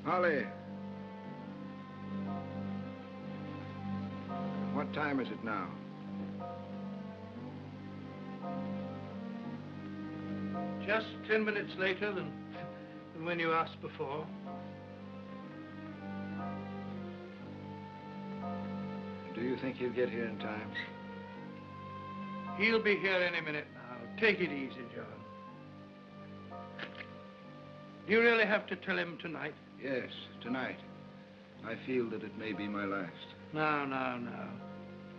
Holly. What time is it now? Just 10 minutes later than when you asked before. Do you think he'll get here in time? He'll be here any minute now. Take it easy, John. Do you really have to tell him tonight? Yes, tonight. I feel that it may be my last. No, no, no.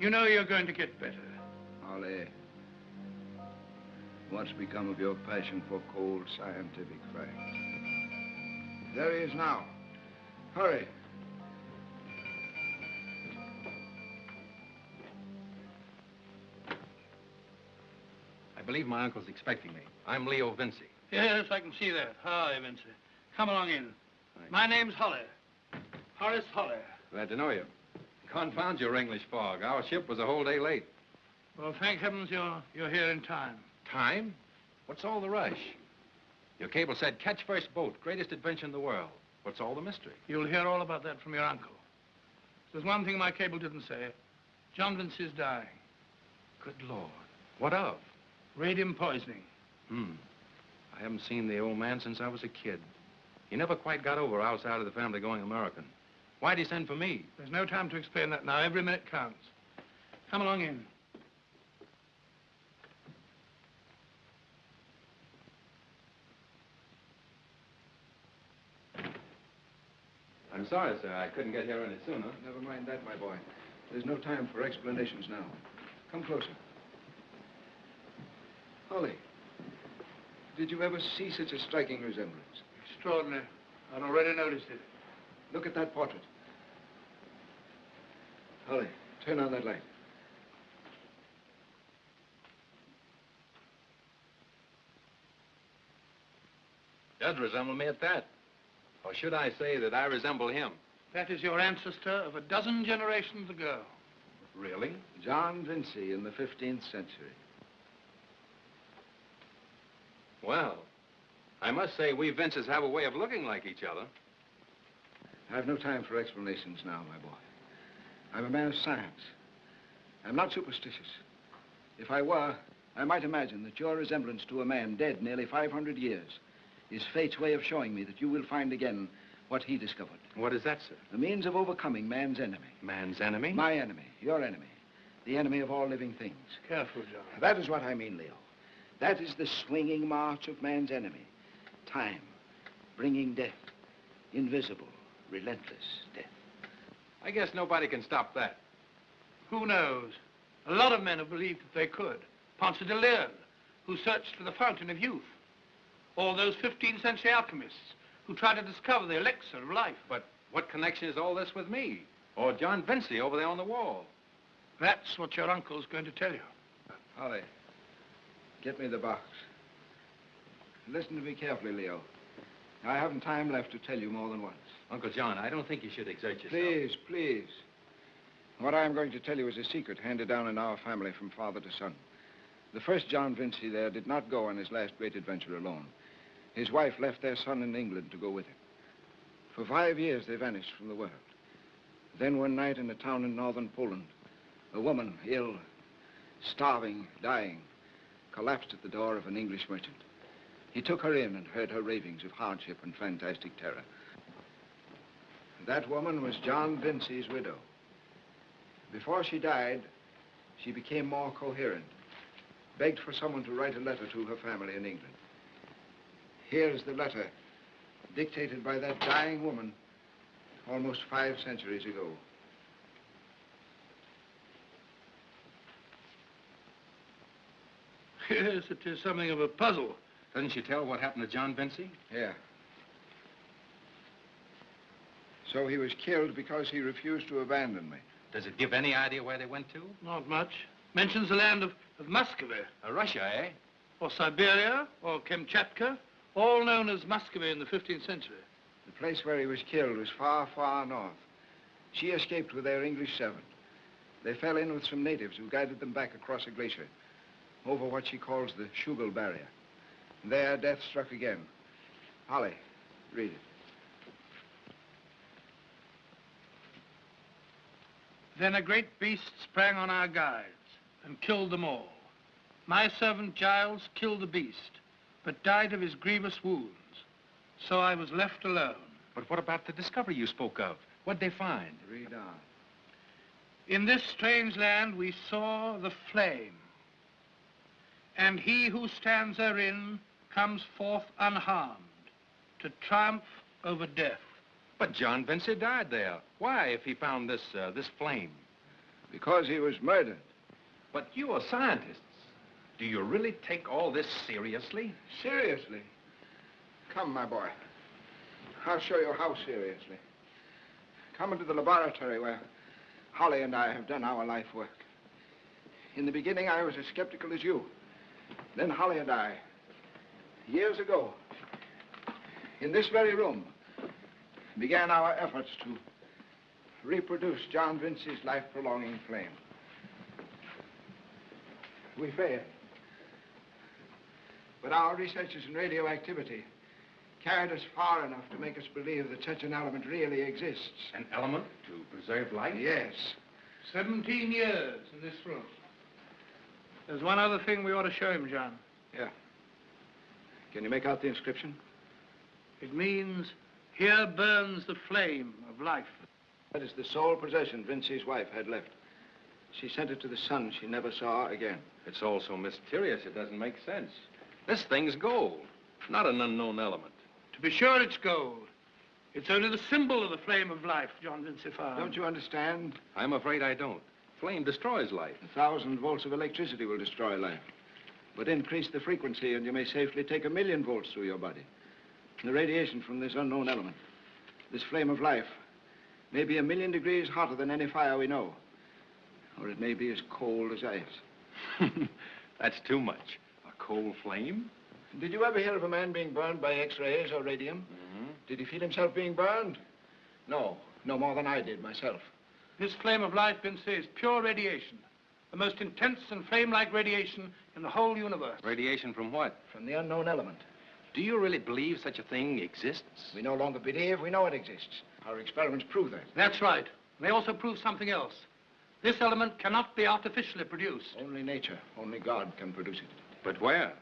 You know you're going to get better. Holly, what's become of your passion for cold scientific facts? There he is now. Hurry. I believe my uncle's expecting me. I'm Leo Vincey. Yes, I can see that. Hi, Vincey. Come along in. My name's Holly. Horace Holly. Glad to know you. Confound your English fog. Our ship was a whole day late. Well, thank heavens you're here in time. Time? What's all the rush? Your cable said catch first boat, greatest adventure in the world. What's all the mystery? You'll hear all about that from your uncle. There's one thing my cable didn't say. John Vincey's dying. Good Lord. What of? Radium poisoning. I haven't seen the old man since I was a kid. He never quite got over our side of the family going American. Why'd he send for me? There's no time to explain that now. Every minute counts. Come along in. I'm sorry, sir. I couldn't get here any sooner. Never mind that, my boy. There's no time for explanations now. Come closer. Holly, did you ever see such a striking resemblance? Extraordinary. I'd already noticed it. Look at that portrait. Holly, turn on that light. Does resemble me at that. Or should I say that I resemble him? That is your ancestor of a dozen generations ago. Really? John Vincey in the 15th century. Well, I must say we Vinces have a way of looking like each other. I've no time for explanations now, my boy. I'm a man of science. I'm not superstitious. If I were, I might imagine that your resemblance to a man dead nearly 500 years is fate's way of showing me that you will find again what he discovered. What is that, sir? The means of overcoming man's enemy. Man's enemy? My enemy, your enemy, the enemy of all living things. Careful, John. That is what I mean, Leo. That is the swinging march of man's enemy. Time, bringing death, invisible, relentless death. I guess nobody can stop that. Who knows? A lot of men have believed that they could. Ponce de Leon, who searched for the fountain of youth. Or those 15th century alchemists who tried to discover the elixir of life. But what connection is all this with me? Or John Vincey over there on the wall? That's what your uncle's going to tell you. Holly, get me the box. Listen to me carefully, Leo. I haven't time left to tell you more than once. Uncle John, I don't think you should exert yourself. Please, please. What I'm going to tell you is a secret handed down in our family from father to son. The first John Vincey there did not go on his last great adventure alone. His wife left their son in England to go with him. For 5 years, they vanished from the world. Then one night in a town in northern Poland, a woman, ill, starving, dying, collapsed at the door of an English merchant. He took her in and heard her ravings of hardship and fantastic terror. That woman was John Vincey's widow. Before she died, she became more coherent, begged for someone to write a letter to her family in England. Here's the letter, dictated by that dying woman almost 5 centuries ago. Yes, it is something of a puzzle. Doesn't she tell what happened to John Vincey? Yeah. So he was killed because he refused to abandon me. Does it give any idea where they went to? Not much. Mentions the land of Muscovy. Russia, eh? Or Siberia, or Kamchatka, all known as Muscovy in the 15th century. The place where he was killed was far, far north. She escaped with their English servant. They fell in with some natives who guided them back across a glacier, over what she calls the Schugal Barrier. There, death struck again. Holly, read it. Then a great beast sprang on our guides and killed them all. My servant Giles killed the beast, but died of his grievous wounds. So I was left alone. But what about the discovery you spoke of? What'd they find? Read on. In this strange land we saw the flame, and he who stands therein comes forth unharmed to triumph over death. But John Vincey died there. Why, if he found this flame? Because he was murdered. But you are scientists. Do you really take all this seriously? Seriously? Come, my boy. I'll show you how seriously. Come into the laboratory where Holly and I have done our life work. In the beginning, I was as skeptical as you. Then Holly and I, years ago, in this very room, began our efforts to reproduce John Vincey's life-prolonging flame. We failed. But our researches in radioactivity carried us far enough to make us believe that such an element really exists. An element to preserve life? Yes. 17 years in this room. There's one other thing we ought to show him, John. Yeah. Can you make out the inscription? It means, here burns the flame of life. That is the sole possession Vincey's wife had left. She sent it to the son she never saw again. It's all so mysterious, it doesn't make sense. This thing's gold, not an unknown element. To be sure it's gold. It's only the symbol of the flame of life, John Vincey found. Don't you understand? I'm afraid I don't. Flame destroys life. 1,000 volts of electricity will destroy life. But increase the frequency and you may safely take 1,000,000 volts through your body. The radiation from this unknown element, this flame of life, may be 1,000,000 degrees hotter than any fire we know. Or it may be as cold as ice. That's too much. A cold flame? Did you ever hear of a man being burned by X-rays or radium? Mm-hmm. Did he feel himself being burned? No, no more than I did myself. This flame of life, Vincey, is pure radiation. The most intense and flame-like radiation in the whole universe. Radiation from what? From the unknown element. Do you really believe such a thing exists? We no longer believe, we know it exists. Our experiments prove that. That's right. They also prove something else. This element cannot be artificially produced. Only nature, only God can produce it. But where?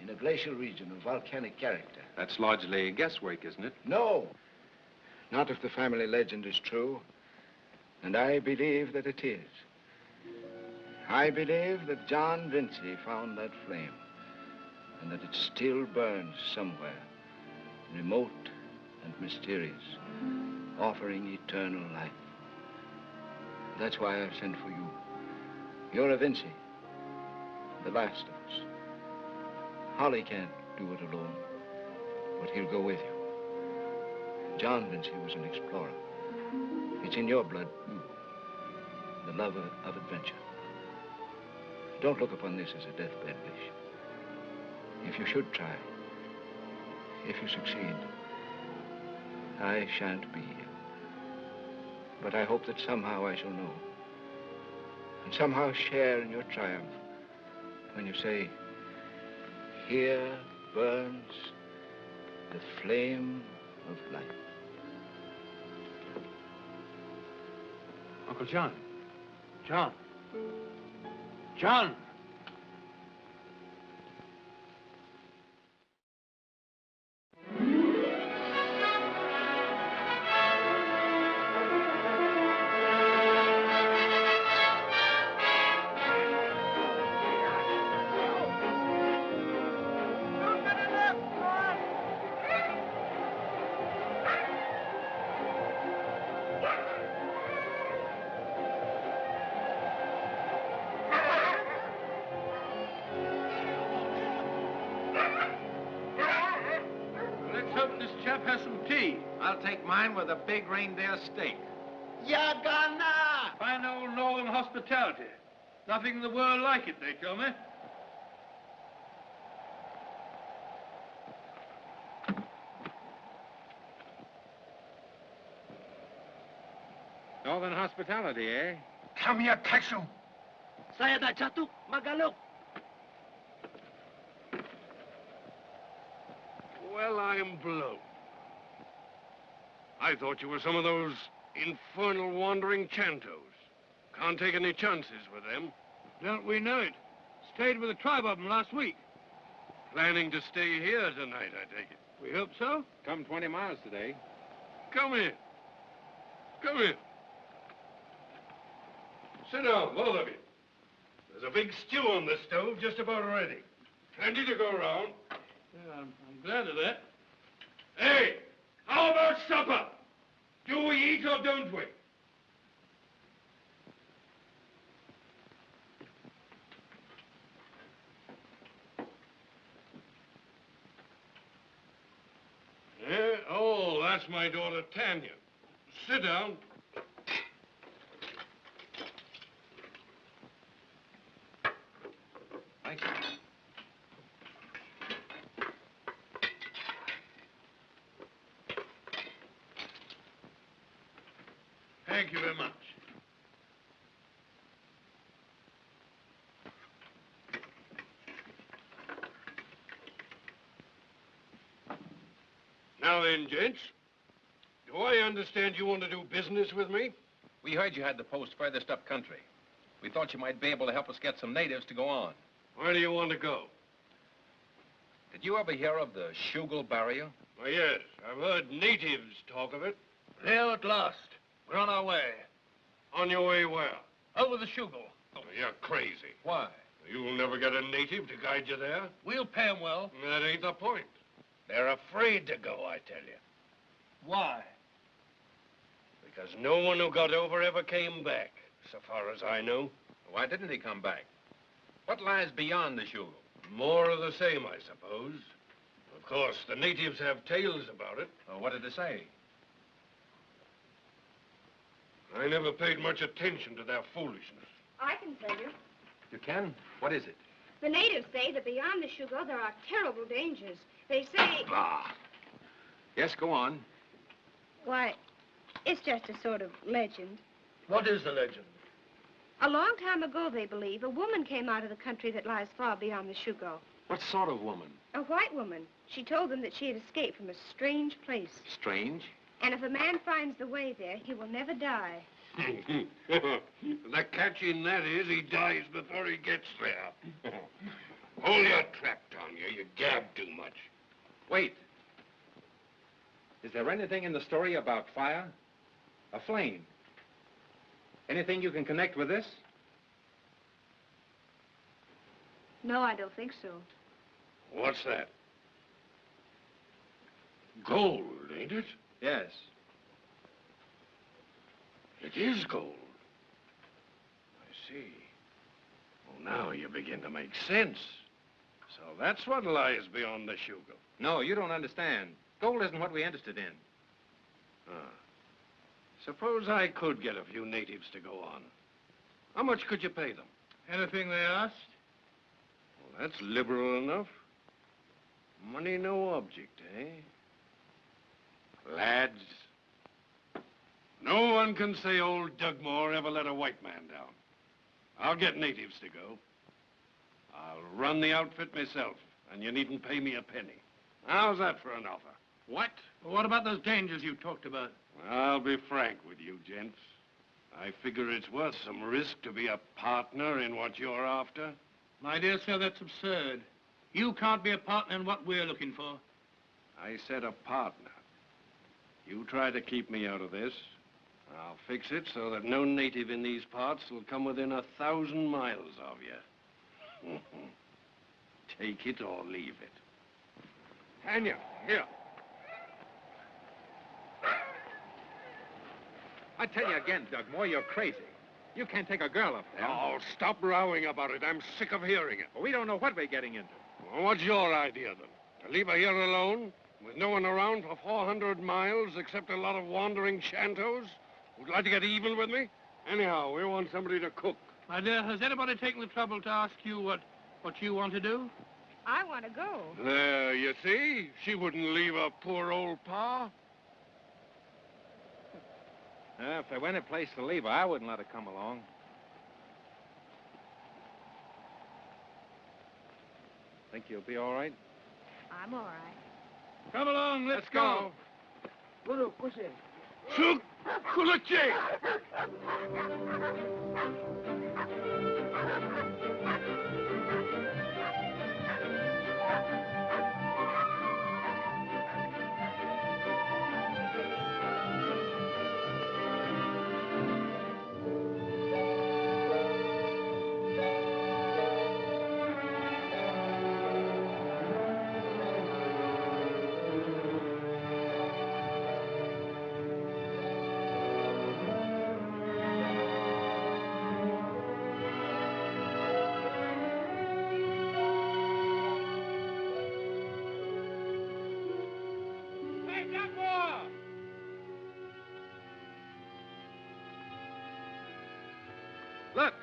In a glacial region of volcanic character. That's largely guesswork, isn't it? No. Not if the family legend is true. And I believe that it is. I believe that John Vincey found that flame, and that it still burns somewhere, remote and mysterious, offering eternal life. That's why I've sent for you. You're a Vincey, the last of us. Holly can't do it alone, but he'll go with you. John Vincey was an explorer. It's in your blood, too. The love of adventure. Don't look upon this as a deathbed wish. If you should try, if you succeed, I shan't be here. But I hope that somehow I shall know, and somehow share in your triumph when you say, here burns the flame of life. Uncle John. John. John! Has some tea. I'll take mine with a big reindeer steak. Yagana! Fine old northern hospitality. Nothing in the world like it, they tell me. Northern hospitality, eh? Come here, Texu. Saya dah jatuh, Magaluk. Well, I'm blown. I thought you were some of those infernal wandering Chantos. Can't take any chances with them. Don't we know it? Stayed with a tribe of them last week. Planning to stay here tonight, I take it. We hope so. Come 20 miles today. Come here. Come here. Sit down, both of you. There's a big stew on the stove just about ready. Plenty to go around. Yeah, I'm glad of that. Hey, how about supper? Do we eat or don't we? Yeah? Oh, that's my daughter, Tanya. Sit down. Thank you. Thank you very much. Now then, gents. Do I understand you want to do business with me? We heard you had the post furthest up country. We thought you might be able to help us get some natives to go on. Where do you want to go? Did you ever hear of the Shugal barrier? Why, yes. I've heard natives talk of it. There at last. We're on our way. On your way where? Over the Shugal. Oh, you're crazy. Why? You'll never get a native to guide you there. We'll pay 'em well. That ain't the point. They're afraid to go, I tell you. Why? Because no one who got over ever came back, so far as I know. Why didn't he come back? What lies beyond the Shugal? More of the same, I suppose. Of course, the natives have tales about it. Well, what did they say? I never paid much attention to their foolishness. I can tell you. You can? What is it? The natives say that beyond the Shugal there are terrible dangers. They say... Bah! Yes, go on. Why, it's just a sort of legend. What is the legend? A long time ago, they believe, a woman came out of the country that lies far beyond the Shugal. What sort of woman? A white woman. She told them that she had escaped from a strange place. Strange? And if a man finds the way there, he will never die. The catch in that is he dies before he gets there. Hold your trap, Tanya. You gab too much. Wait. Is there anything in the story about fire? A flame? Anything you can connect with this? No, I don't think so. What's that? Gold, ain't it? Yes. It is gold. I see. Well, now you begin to make sense. So that's what lies beyond the Shugal. No, you don't understand. Gold isn't what we're interested in. Suppose I could get a few natives to go on. How much could you pay them? Anything they asked? Well, that's liberal enough. Money no object, eh? Lads, no one can say old Dugmore ever let a white man down. I'll get natives to go. I'll run the outfit myself, and you needn't pay me a penny. How's that for an offer? What? Well, what about those dangers you talked about? I'll be frank with you, gents. I figure it's worth some risk to be a partner in what you're after. My dear sir, that's absurd. You can't be a partner in what we're looking for. I said a partner. You try to keep me out of this. I'll fix it so that no native in these parts will come within 1,000 miles of you. Take it or leave it. Tanya, here. I tell you again, Dugmore, you're crazy. You can't take a girl up there. Oh, stop rowing about it. I'm sick of hearing it. Well, we don't know what we're getting into. Well, what's your idea, then? To leave her here alone, with no one around for 400 miles except a lot of wandering shantos? Would you like to get even with me? Anyhow, we want somebody to cook. My dear, has anybody taken the trouble to ask you what you want to do? I want to go. There, you see? She wouldn't leave her poor old pa. If there were any place to leave her, I wouldn't let her come along. Think you'll be all right? I'm all right. Come along, let's go. Guru, push it. Shuk! Kulache! Look.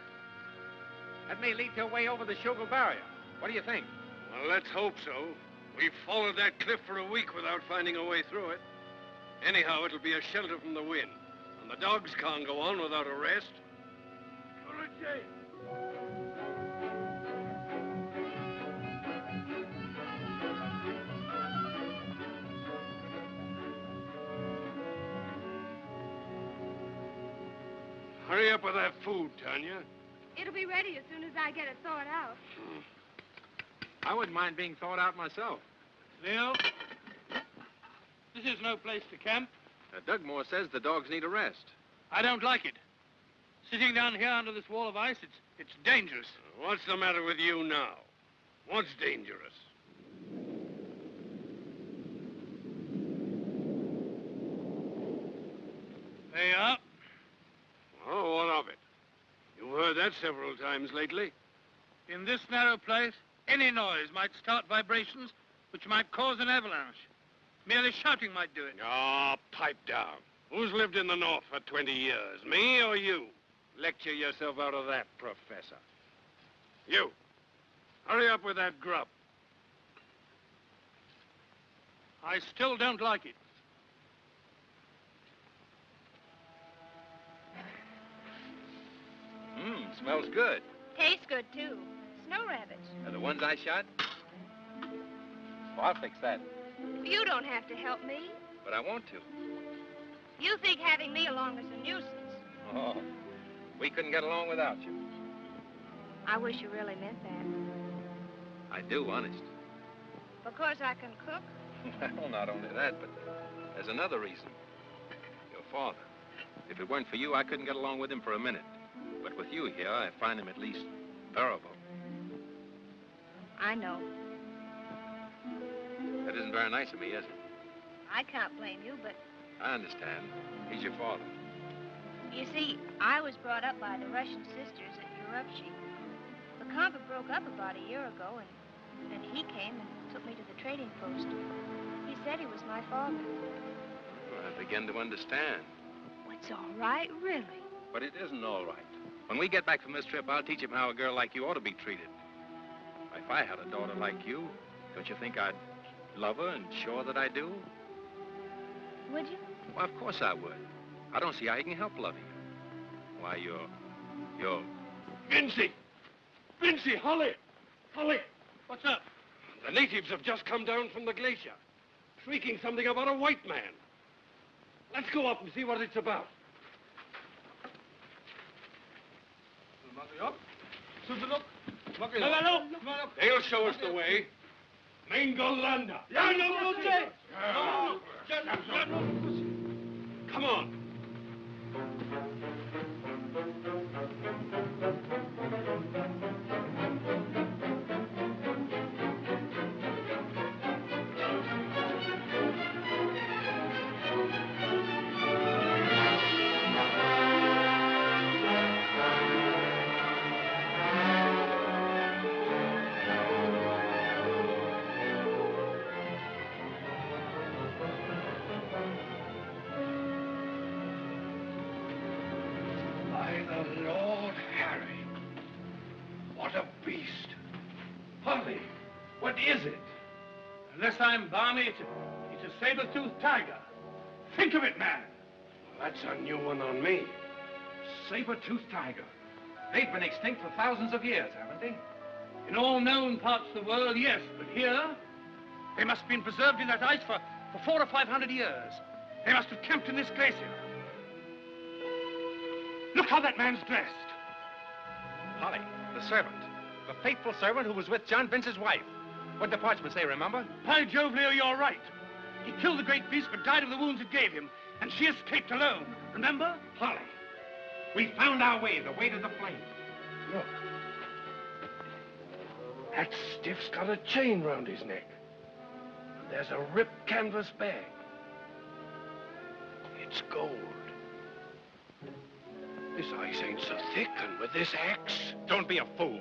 That may lead to a way over the Schuylkill barrier. What do you think? Well, let's hope so. We've followed that cliff for a week without finding a way through it. Anyhow, it'll be a shelter from the wind. And the dogs can't go on without a rest. Hurry up with that food, Tanya. It'll be ready as soon as I get it thawed out. I wouldn't mind being thawed out myself. Leo, this is no place to camp. Dugmore says the dogs need a rest. I don't like it. Sitting down here under this wall of ice, it's dangerous. What's the matter with you now? What's dangerous? There you are. Oh, what of it? You've heard that several times lately. In this narrow place, any noise might start vibrations which might cause an avalanche. Merely shouting might do it. Ah, pipe down. Who's lived in the North for 20 years, me or you? Lecture yourself out of that, Professor. You, hurry up with that grub. I still don't like it. Smells good. Tastes good, too. Snow rabbits. Are the ones I shot? Well, I'll fix that. You don't have to help me. But I want to. You think having me along is a nuisance. Oh, we couldn't get along without you. I wish you really meant that. I do, honest. Because I can cook? Well, not only that, but there's another reason. Your father. If it weren't for you, I couldn't get along with him for a minute. But with you here, I find him at least bearable. I know. That isn't very nice of me, is it? I can't blame you, but I understand. He's your father. you see, I was brought up by the Russian sisters at Urupchi. The convent broke up about a year ago, and he came and took me to the trading post. He said he was my father. Well, I begin to understand. Oh, it's all right, really. But it isn't all right. When we get back from this trip, I'll teach him how a girl like you ought to be treated. If I had a daughter like you, don't you think I'd love her and show her that I do? Would you? Well, of course I would. I don't see how he can help loving you. Why, you're... Vincey! Vincey, Holly! Holly! What's up? The natives have just come down from the glacier, shrieking something about a white man. Let's go up and see what it's about. They'll show us the way. Mengolanda. Come on. Lord Harry, what a beast. Holly, what is it? Unless I'm balmy, it's a saber-toothed tiger. Think of it, man. Well, that's a new one on me. Saber-toothed tiger. They've been extinct for thousands of years, haven't they? In all known parts of the world, yes, but here, they must have been preserved in that ice for 400 or 500 years. They must have camped in this glacier. Look how that man's dressed. Holly, the servant. The faithful servant who was with John Vince's wife. What did the parchment say, remember? By Jove, Leo, you're right. He killed the great beast, but died of the wounds it gave him. And she escaped alone. Remember? Holly, we found our way, the way to the flame. Look. That stiff's got a chain round his neck. And there's a ripped canvas bag. It's gold. This ice ain't so thick, and with this axe... Don't be a fool.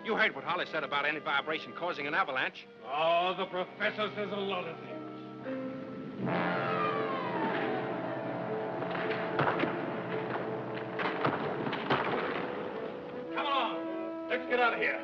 You heard what Holly said about any vibration causing an avalanche. Oh, the professor says a lot of things. Come on. Let's get out of here.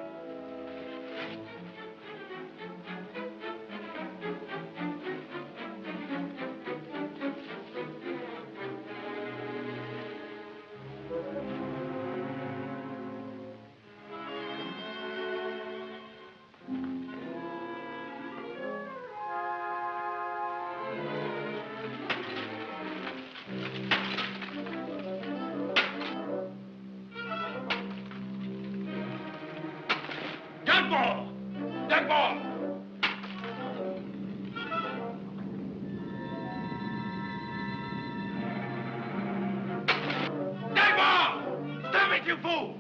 You fool!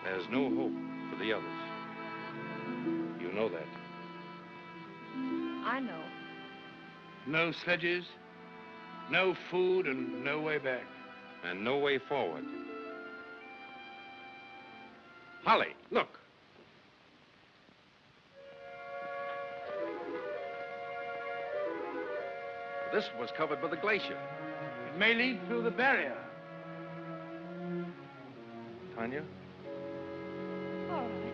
There's no hope for the others. You know that. I know. No sledges, no food, and no way back. And no way forward. Holly, look. This was covered with a glacier. It may lead through the barrier. Tanya? All right.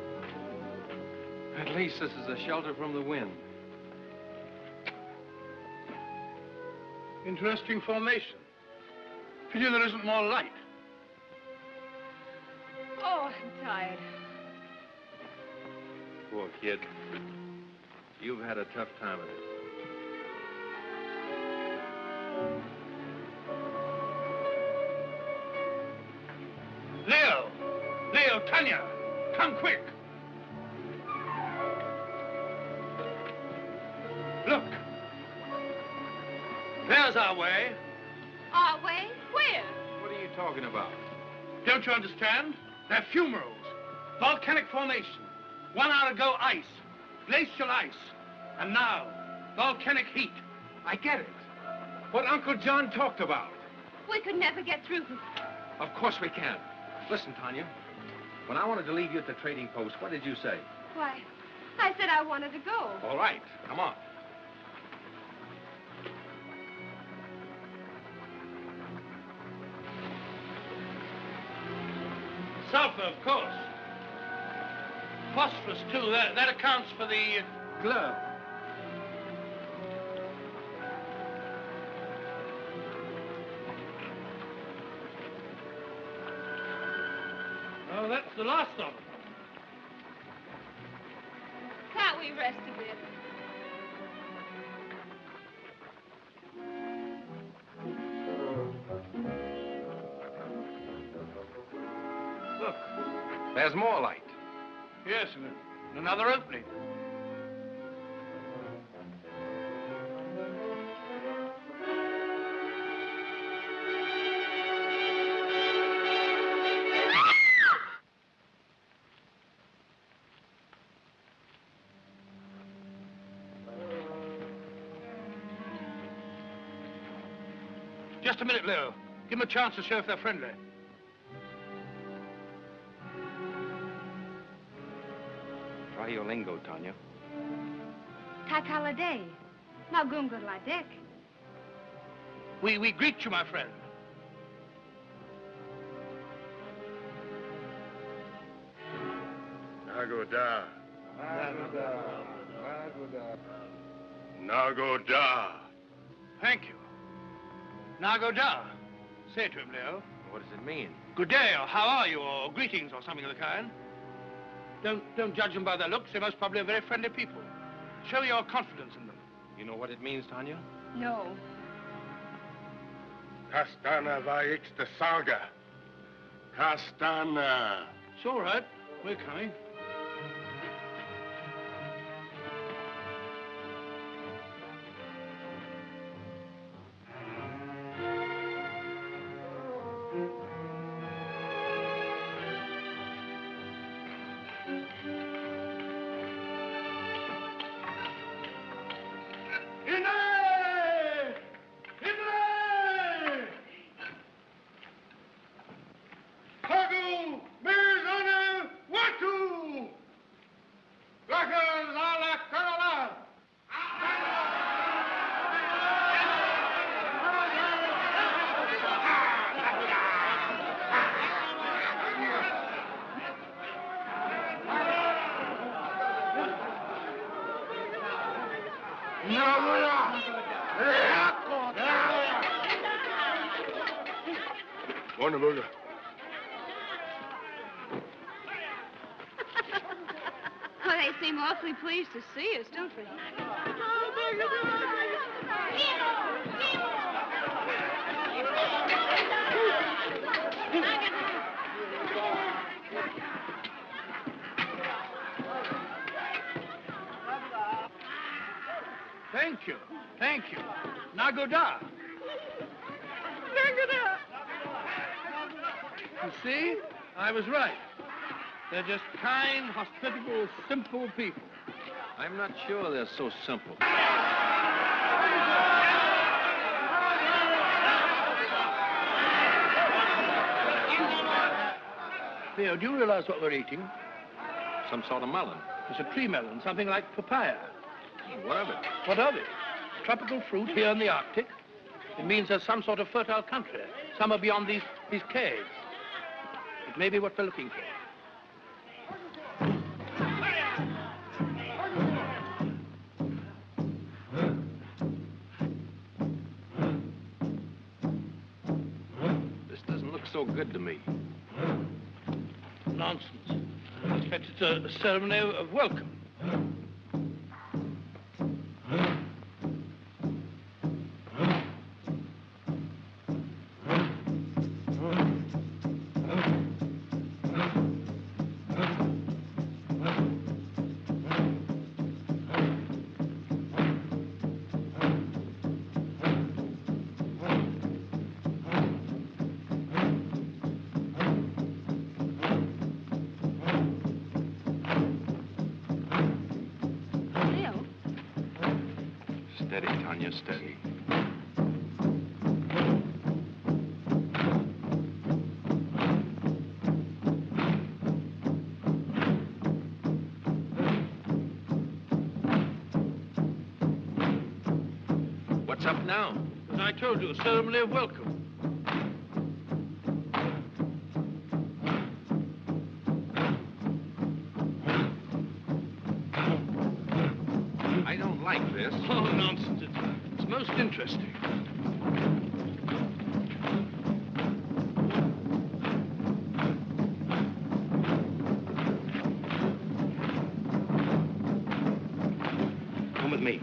At least this is a shelter from the wind. Interesting formation. Pity there isn't more light. Oh, I'm tired. Poor kid. You've had a tough time of it. Leo! Leo, Tanya! Come quick! Look. There's our way. Our way? Where? What are you talking about? Don't you understand? They're fumaroles. Volcanic formation. 1 hour ago, ice. Glacial ice. And now, volcanic heat. I get it. What Uncle John talked about. We could never get through. Of course we can. Listen, Tanya. When I wanted to leave you at the trading post, what did you say? Why, I said I wanted to go. All right, come on. Sulfur, of course. Phosphorus, too. That accounts for the glow. Oh, that's the last of them. Can't we rest a bit? Look. There's more light. Yes, and another opening. Just a minute, Leo. Give them a chance to show if they're friendly. Try your lingo, Tanya. Takalade. Magungurladek. We greet you, my friend. Nagoda. Nagoda. Nagoda. Thank you. Nagoda. Say it to him, Leo. What does it mean? Good day, or how are you, or greetings, or something of the kind. Don't judge them by their looks. They most probably are very friendly people. Show your confidence in them. You know what it means, Tanya? No. Kastana vaix de salga. Kastana. It's all right. We're coming. Wonderful. Well, they seem awfully pleased to see us, don't they? Thank you. Thank you. Nagoda. Nagoda. You see? I was right. They're just kind, hospitable, simple people. I'm not sure they're so simple. Theo, do you realize what we're eating? Some sort of melon. It's a tree melon, something like papaya. What of it? What of it? Tropical fruit here in the Arctic. It means there's some sort of fertile country, somewhere beyond these caves. It may be what we're looking for. This doesn't look so good to me. Nonsense. In fact, it's a ceremony of welcome. Steady, Tanya, steady. What's up now? As I told you, a ceremony of welcome. I don't like this. Oh, nonsense. It's most interesting. Come with me.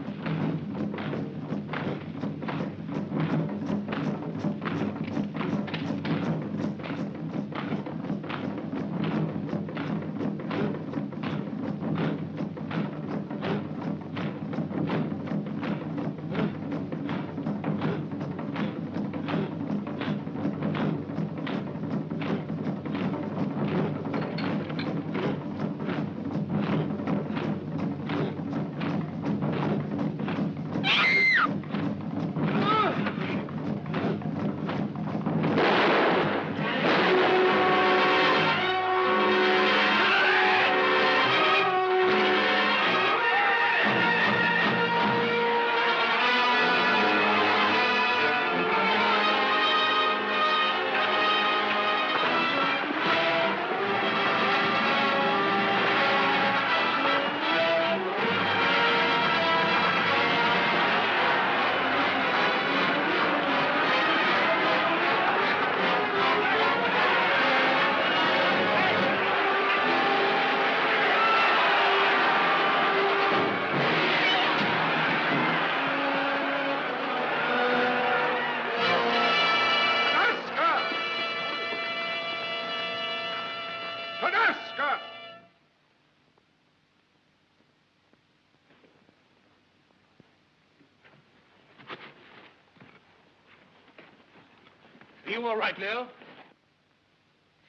Are you all right, Leo?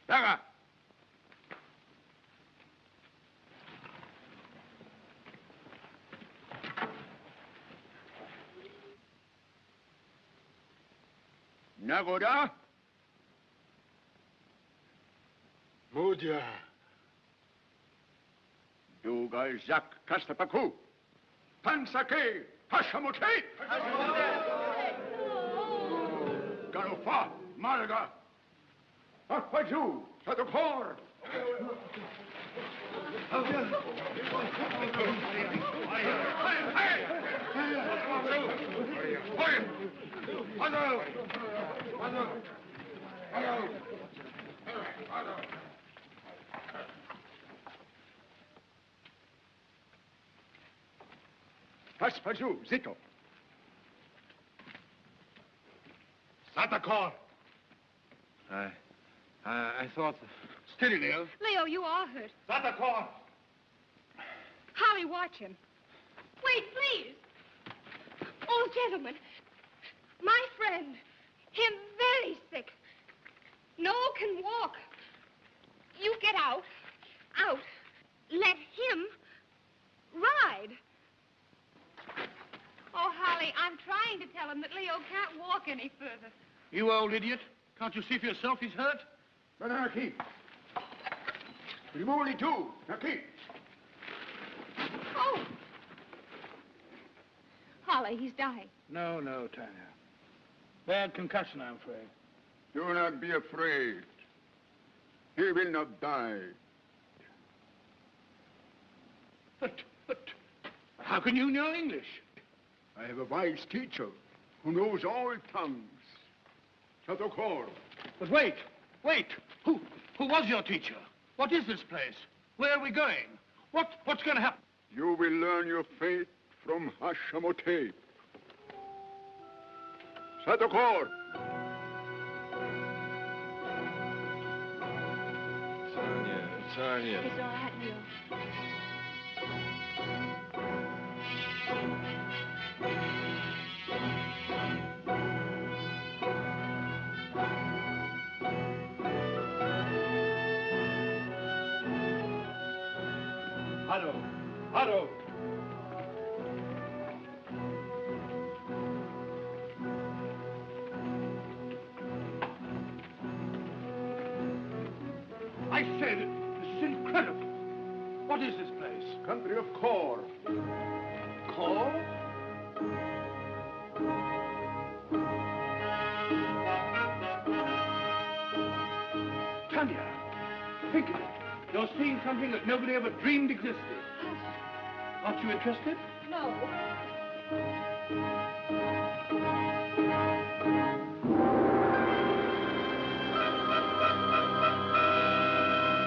Daga! Nagoda? Mudia. Dugal Zak Kastapaku. Pansake Hashamote. Galufa, Malaga. Akpaju, Sadokor. Paspaju, Zito. Satakor. I thought... Steady, Leo. Leo, you are hurt. Satakor. Holly, watch him. Wait, please. Old gentleman. My friend. Him very sick. No can walk. You get out. Out. Let him ride. Oh, Holly, I'm trying to tell him that Leo can't walk any further. You old idiot. Can't you see for yourself he's hurt? Banaki. Rimoli too. Naki. Oh. Holly, he's dying. No, Tanya. Bad concussion, I'm afraid. Do not be afraid. He will not die. But how can you know English? I have a wise teacher who knows all tongues. Satokor. But wait. Who was your teacher? What is this place? Where are we going? What's going to happen? You will learn your fate from Hashamote. Satokor. Tanya. It's all right, Leo. Hado. What is this place? Country of Kor. Kor? Tanya, think of it. You're seeing something that nobody ever dreamed existed. Aren't you interested? No.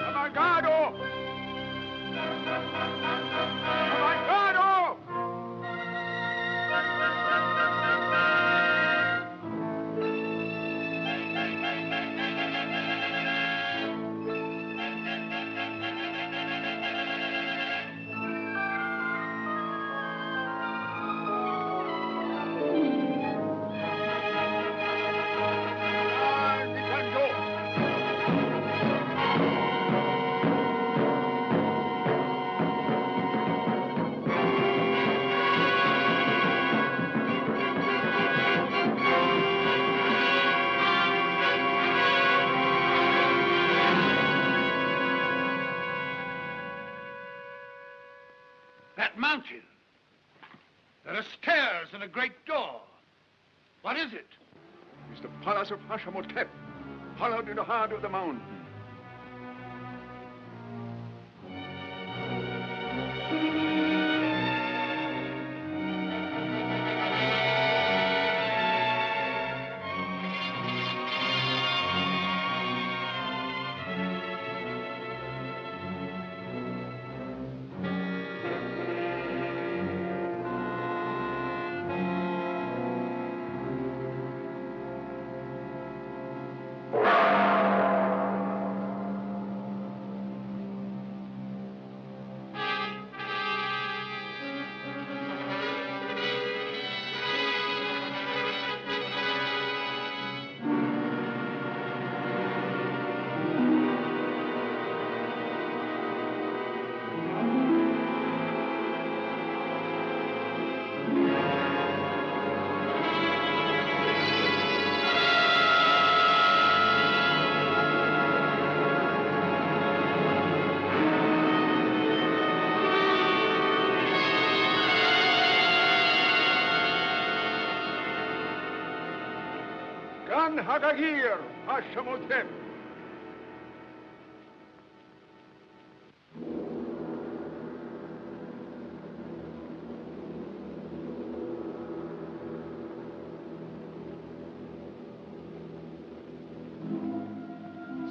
Amagado! Amagado! That mountain. There are stairs and a great door. What is it? It's the palace of Hashemotep, hollowed in the heart of the mountain. Hagagir, Hashemotep.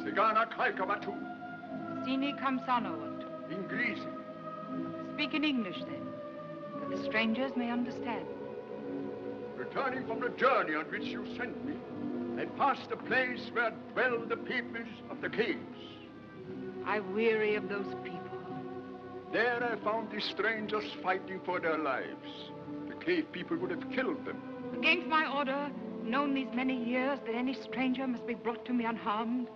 Sigana Kaikamatu. Sini Kamsanowat. Inglesi. Speak in English, then, that the strangers may understand. Returning from the journey on which you sent me, I passed the place where dwell the peoples of the caves. I weary of those people. There I found the strangers fighting for their lives. The cave people would have killed them. Against my order, known these many years that any stranger must be brought to me unharmed,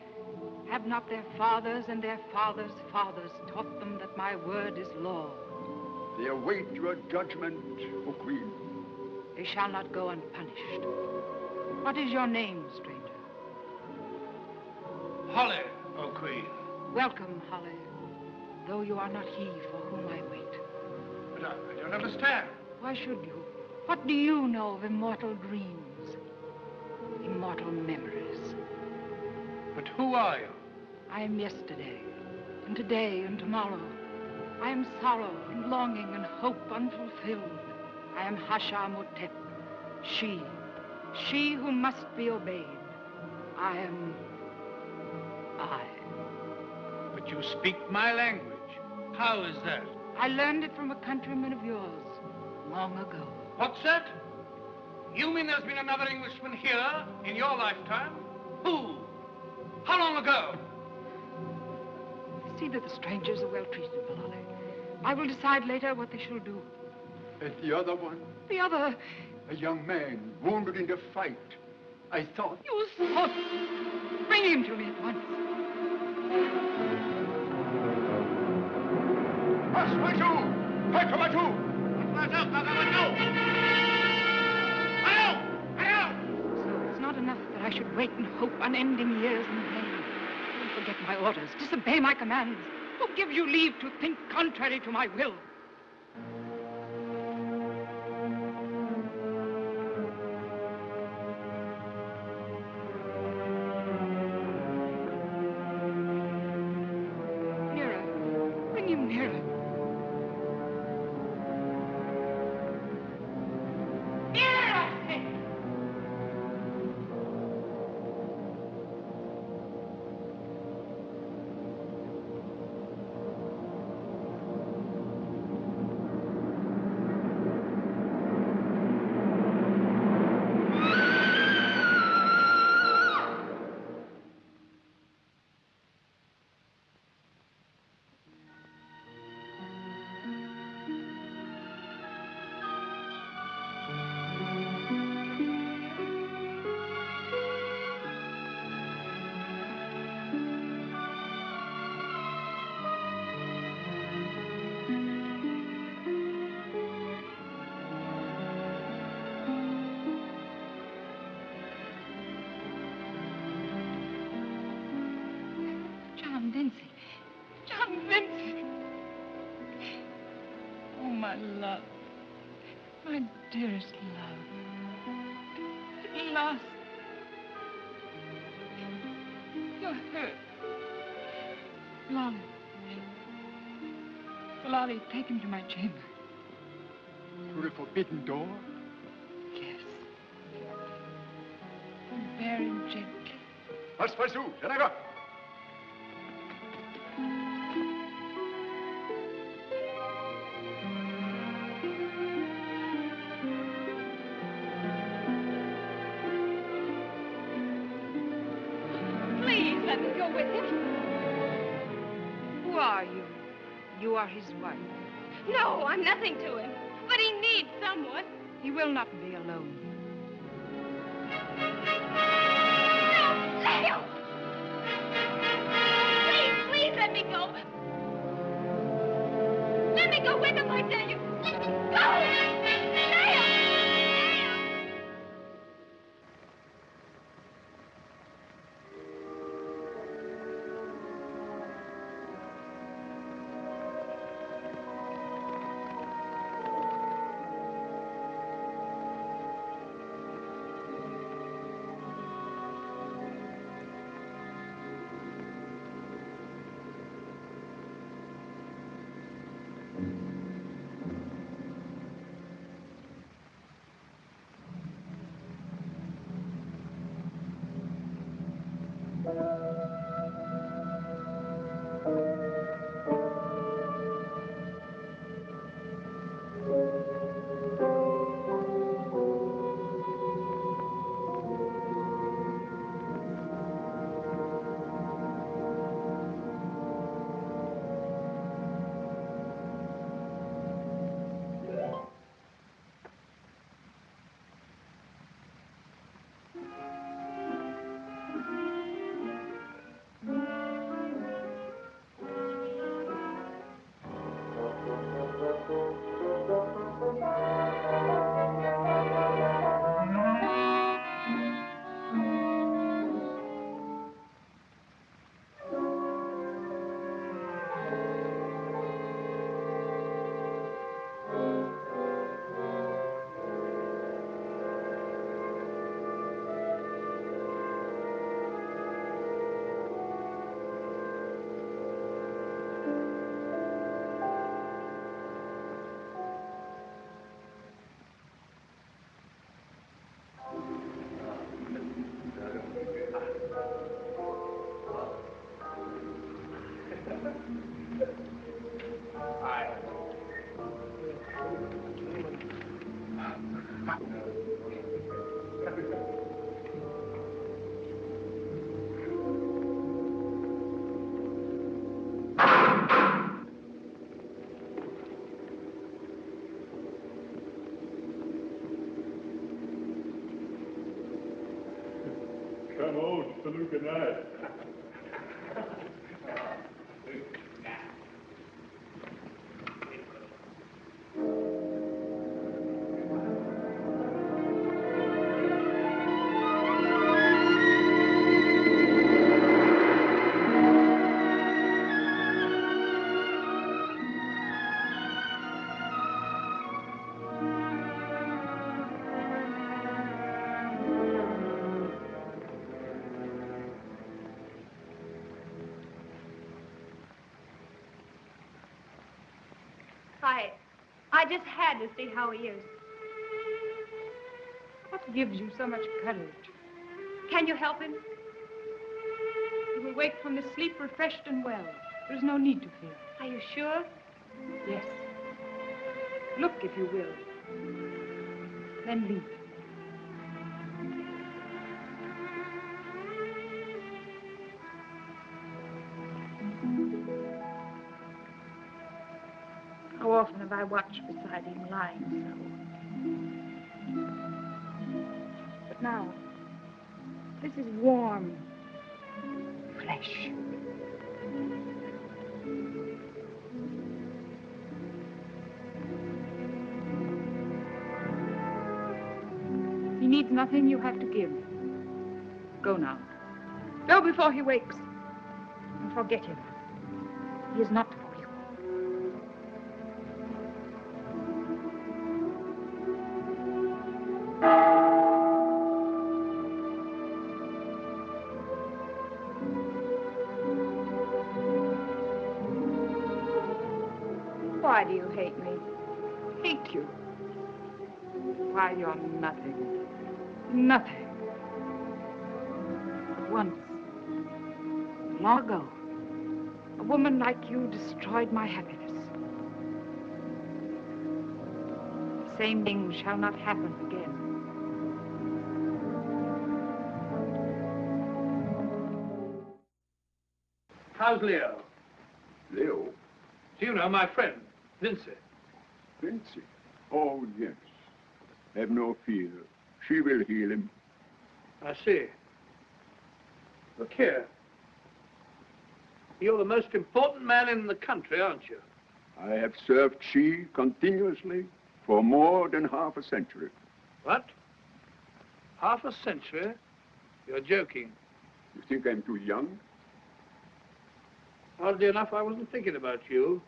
have not their fathers and their fathers' fathers taught them that my word is law? They await your judgment, O Queen. They shall not go unpunished. What is your name, stranger? Holly, O Queen. Welcome, Holly, though you are not he for whom I wait. But I don't understand. Why should you? What do you know of immortal dreams? Immortal memories? But who are you? I am yesterday, and today, and tomorrow. I am sorrow, and longing, and hope unfulfilled. I am Hashemotep, she who must be obeyed. I am I. But you speak my language. How is that? I learned it from a countryman of yours, long ago. What's that? You mean there's been another Englishman here in your lifetime? Who? How long ago? See that the strangers are well treated, Malale. I will decide later what they shall do. And the other one? The other? A young man, wounded in the fight. I thought... You thought... Bring him to me at once. Pasmatu! Pakamatu! So it's not enough that I should wait and hope unending years in vain. Don't forget my orders. Disobey my commands. Who gives you leave to think contrary to my will? Nearer. Bring him nearer. John Vincey. Oh, my love. My dearest love. At last. You're hurt. Lolly. Lolly, take him to my chamber. Through the forbidden door? Yes. Very gently. Was versucht, Jennifer? Please let me go with him. Who are you? You are his wife. No, I'm nothing to him. But he needs someone. He will not be alone. No, Leo! Please let me go. Let me go with him, I tell you. Let me go! Leo! Come on, salute good night. I just had to see how he is. What gives you so much courage? Can you help him? He will wake from this sleep refreshed and well. There is no need to fear. Are you sure? Yes. Look, if you will. Then leave. How often have I watched beside him lying so? But now, this is warm flesh. He needs nothing you have to give. Go now. Go before he wakes. And forget him. He is not for you. Why do you hate me? Hate you? Why, you're nothing. Nothing. But once, long ago, a woman like you destroyed my happiness. The same thing shall not happen again. How's Leo? Leo? Do you know my friend, Vincey? Vincey? Oh, yes. Have no fear. She will heal him. I see. Look here. You're the most important man in the country, aren't you? I have served she continuously for more than half a century. What? Half a century? You're joking. You think I'm too young? Oddly enough, I wasn't thinking about you.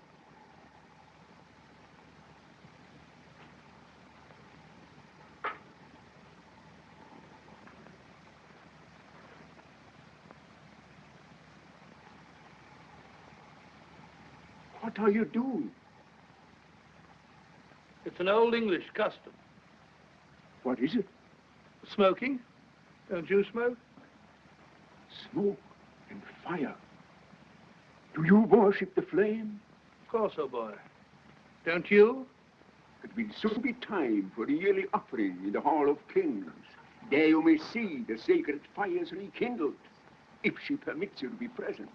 What are you doing? It's an old English custom. What is it? Smoking. Don't you smoke? Smoke and fire. Do you worship the flame? Of course, old boy. Don't you? It will soon be time for the yearly offering in the Hall of Kings. There you may see the sacred fires rekindled, if she permits you to be present.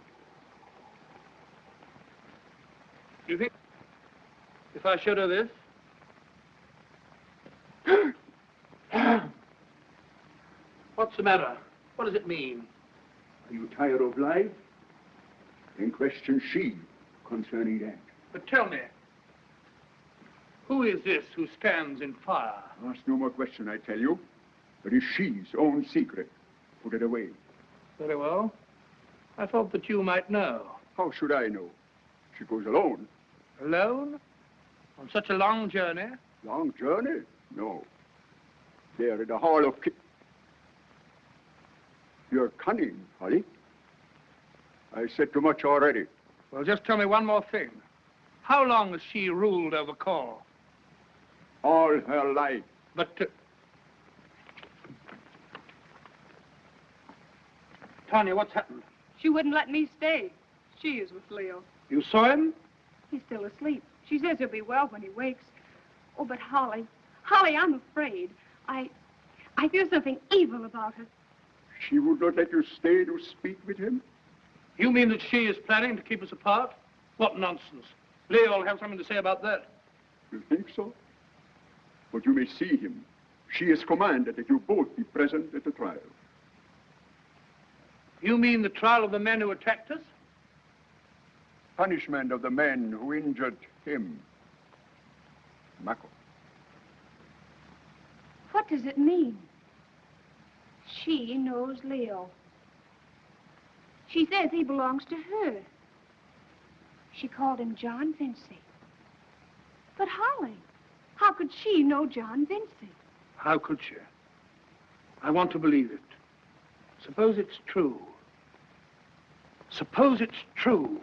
Do you think if I showed her this? What's the matter? What does it mean? Are you tired of life? Then question she concerning that. But tell me, who is this who stands in fire? Ask no more question, I tell you. It is she's own secret. Put it away. Very well. I thought that you might know. How should I know? She goes alone. Alone? On such a long journey? Long journey? No. There in the Hall of Kings. You're cunning, Holly. I said too much already. Well, just tell me one more thing. How long has she ruled over Cor? All her life. But, Tanya, what's happened? She wouldn't let me stay. She is with Leo. You saw him? He's still asleep. She says he'll be well when he wakes. Oh, but Holly, I'm afraid. I feel something evil about her. She would not let you stay to speak with him? You mean that she is planning to keep us apart? What nonsense. Leo will have something to say about that. You think so? But you may see him. She has commanded that you both be present at the trial. You mean the trial of the men who attacked us? Punishment of the men who injured him. Mako. What does it mean? She knows Leo. She says he belongs to her. She called him John Vincey. But Holly, how could she know John Vincey? How could she? I want to believe it. Suppose it's true. Suppose it's true.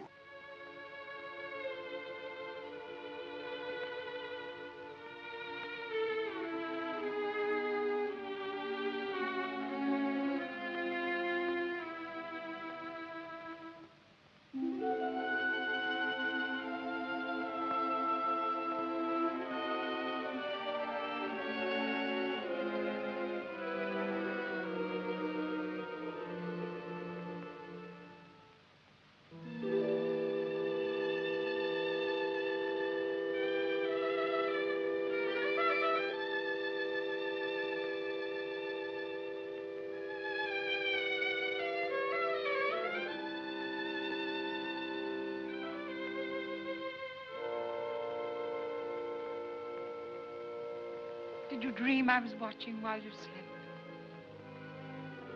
Did you dream I was watching while you slept?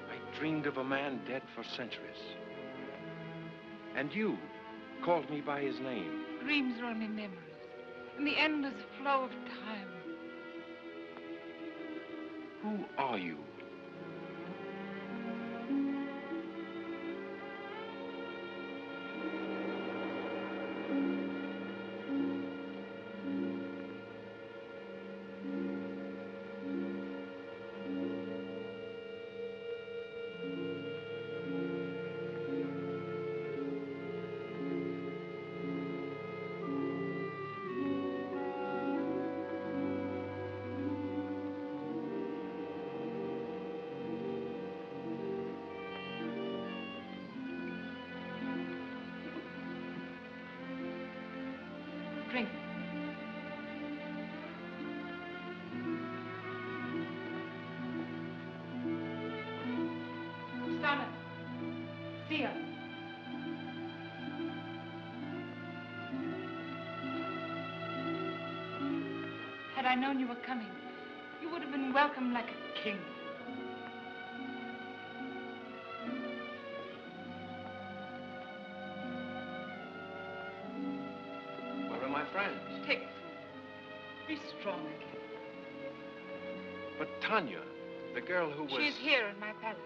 I dreamed of a man dead for centuries. And you called me by his name. Dreams are only memories in the endless flow of time. Who are you? Drink. Stana. Sia. Had I known you were coming, you would have been welcomed like a king. My friends. Take food. Be strong again. But Tanya, the girl who was... She's here in my palace.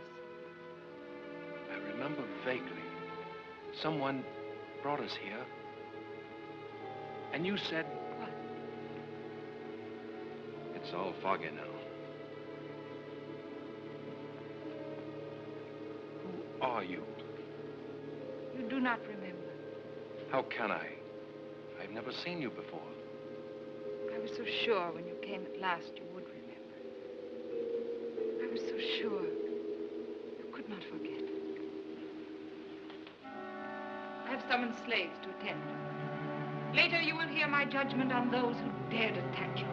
I remember vaguely. Someone brought us here. And you said... What? It's all foggy now. Who are you? You do not remember. How can I? I've never seen you before. I was so sure when you came at last you would remember. I was so sure you could not forget. I have summoned slaves to attend. Later you will hear my judgment on those who dared attack you.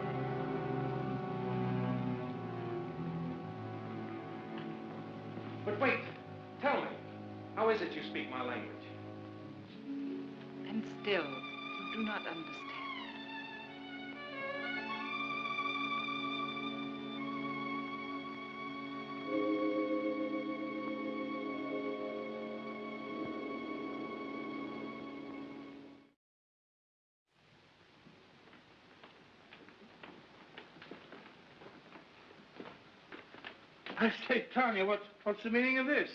But wait, tell me, how is it you speak my language? And still, you do not understand. I say, Tanya, what's the meaning of this?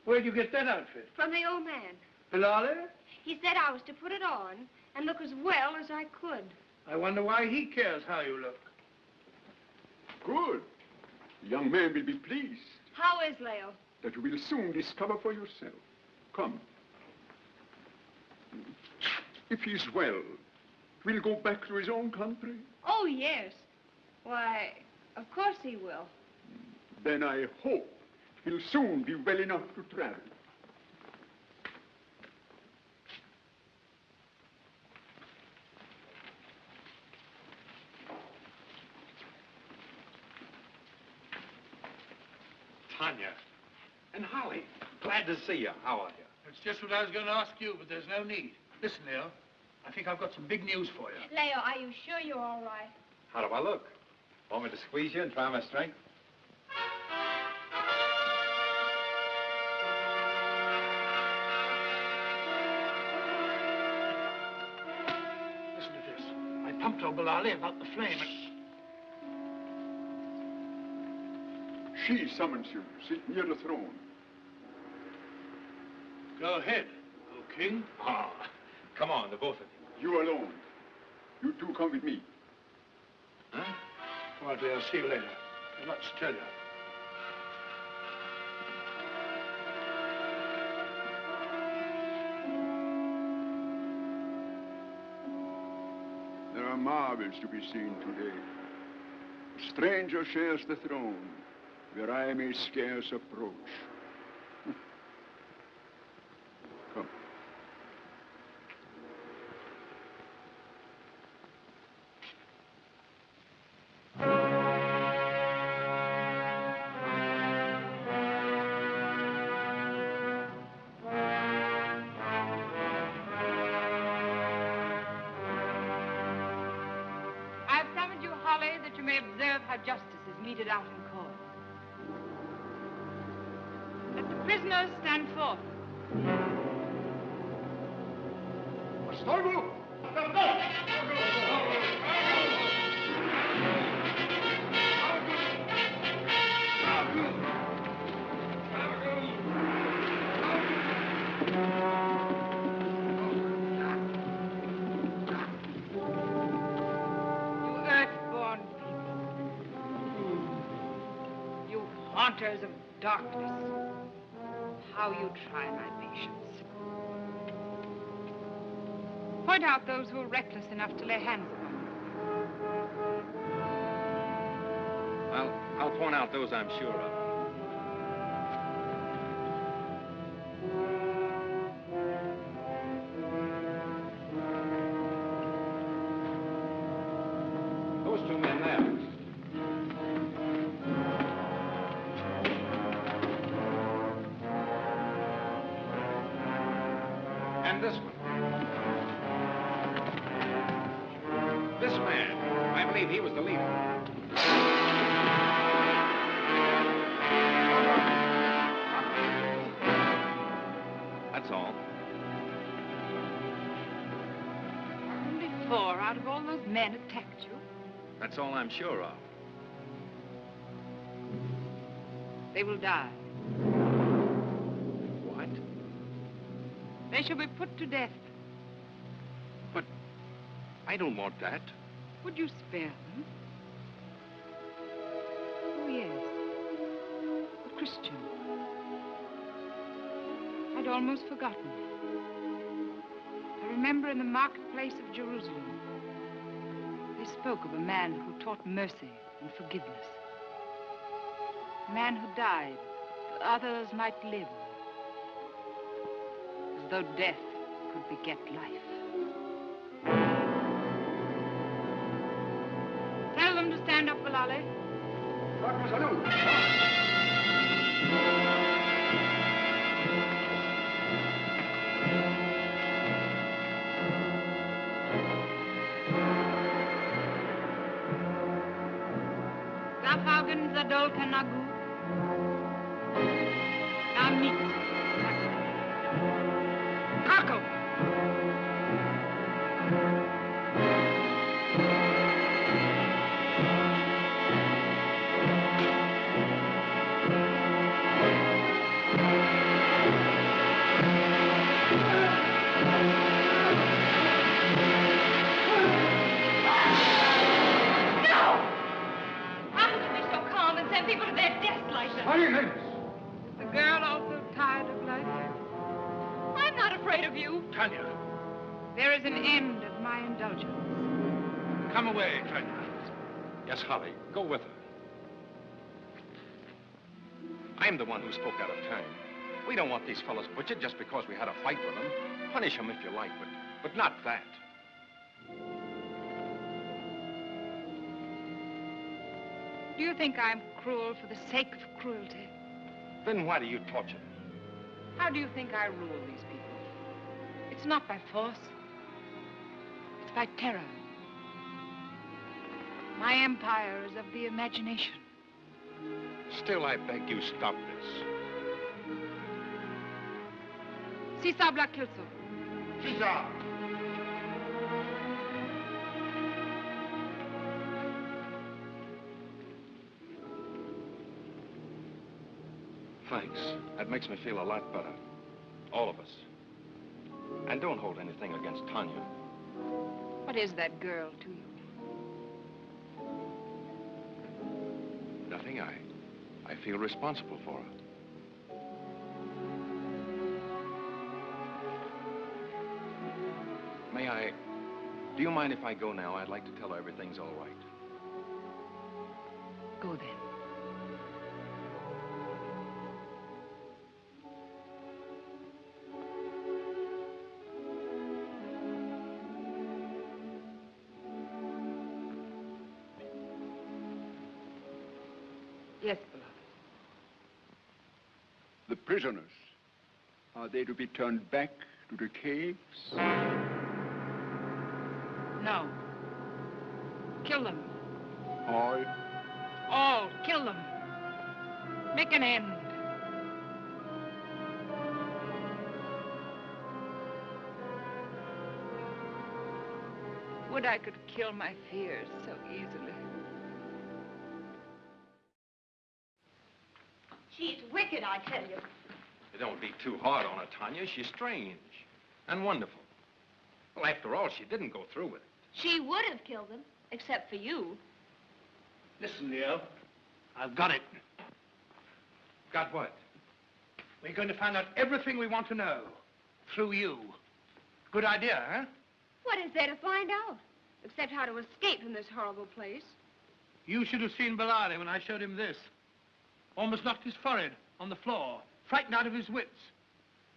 Where'd you get that outfit? From the old man. Bilali? He said I was to put it on and look as well as I could. I wonder why he cares how you look. Good. The young man will be pleased How is Leo? that you will soon discover for yourself. Come. If he's well, we'll go back to his own country. Oh, yes. Why, of course he will. Then I hope he'll soon be well enough to travel. Tanya. And Holly. Glad to see you. How are you? It's just what I was going to ask you, but there's no need. Listen, Leo, I think I've got some big news for you. Leo, are you sure you're all right? How do I look? Want me to squeeze you and try my strength? Listen to this. I pumped old Bilali about the flame and... She summons you. Sit near the throne. Go ahead, O king. Ah, come on, the both of you. You alone. You two come with me. Huh? All right, Leo, see you later. I've lots to tell you. There are marvels to be seen today. A stranger shares the throne, where I may scarce approach. Come. I've summoned you, Holly, that you may observe how justice is meted out in court. Let the prisoners stand forth. Haunters of darkness. How you try my patience. Point out those who are reckless enough to lay hands upon me. I'll point out those I'm sure of. Those two men there. This one. This man. I believe he was the leader. That's all. Only 4 out of all those men attacked you. That's all I'm sure of. They will die. What? They shall be put to death. But I don't want that. Would you spare them? Oh, yes. A Christian. I'd almost forgotten. I remember in the marketplace of Jerusalem, they spoke of a man who taught mercy and forgiveness. A man who died that others might live. Though death could beget life. Tell them to stand up, Galale. Gahagan Zadol Kanagu. Namit. Kako! People to their death like that. Is the girl also tired of life? I'm not afraid of you. Tanya. There is an end of my indulgence. Come away, Tanya. Yes, Holly, go with her. I'm the one who spoke out of turn. We don't want these fellows butchered just because we had a fight with them. Punish them if you like, but not that. Do you think I'm cruel for the sake of cruelty? Then why do you torture them? How do you think I rule these people? It's not by force. It's by terror. My empire is of the imagination. Still, I beg you, stop this. Si sabla kilso. Sisa. Thanks. That makes me feel a lot better. All of us. And don't hold anything against Tanya. What is that girl to you? Nothing. I feel responsible for her. May I... Do you mind if I go now? I'd like to tell her everything's all right. Go then. Yes, beloved. The prisoners, are they to be turned back to the caves? No. Kill them. All? All, kill them. Make an end. Would I could kill my fears so easily. She's wicked, I tell you. You don't be too hard on her, Tanya. She's strange and wonderful. Well, after all, she didn't go through with it. She would have killed him, except for you. Listen, Leo. I've got it. Got what? We're going to find out everything we want to know. Through you. Good idea, huh? What is there to find out? Except how to escape from this horrible place. You should have seen Bellardi when I showed him this. Almost knocked his forehead on the floor. Frightened out of his wits.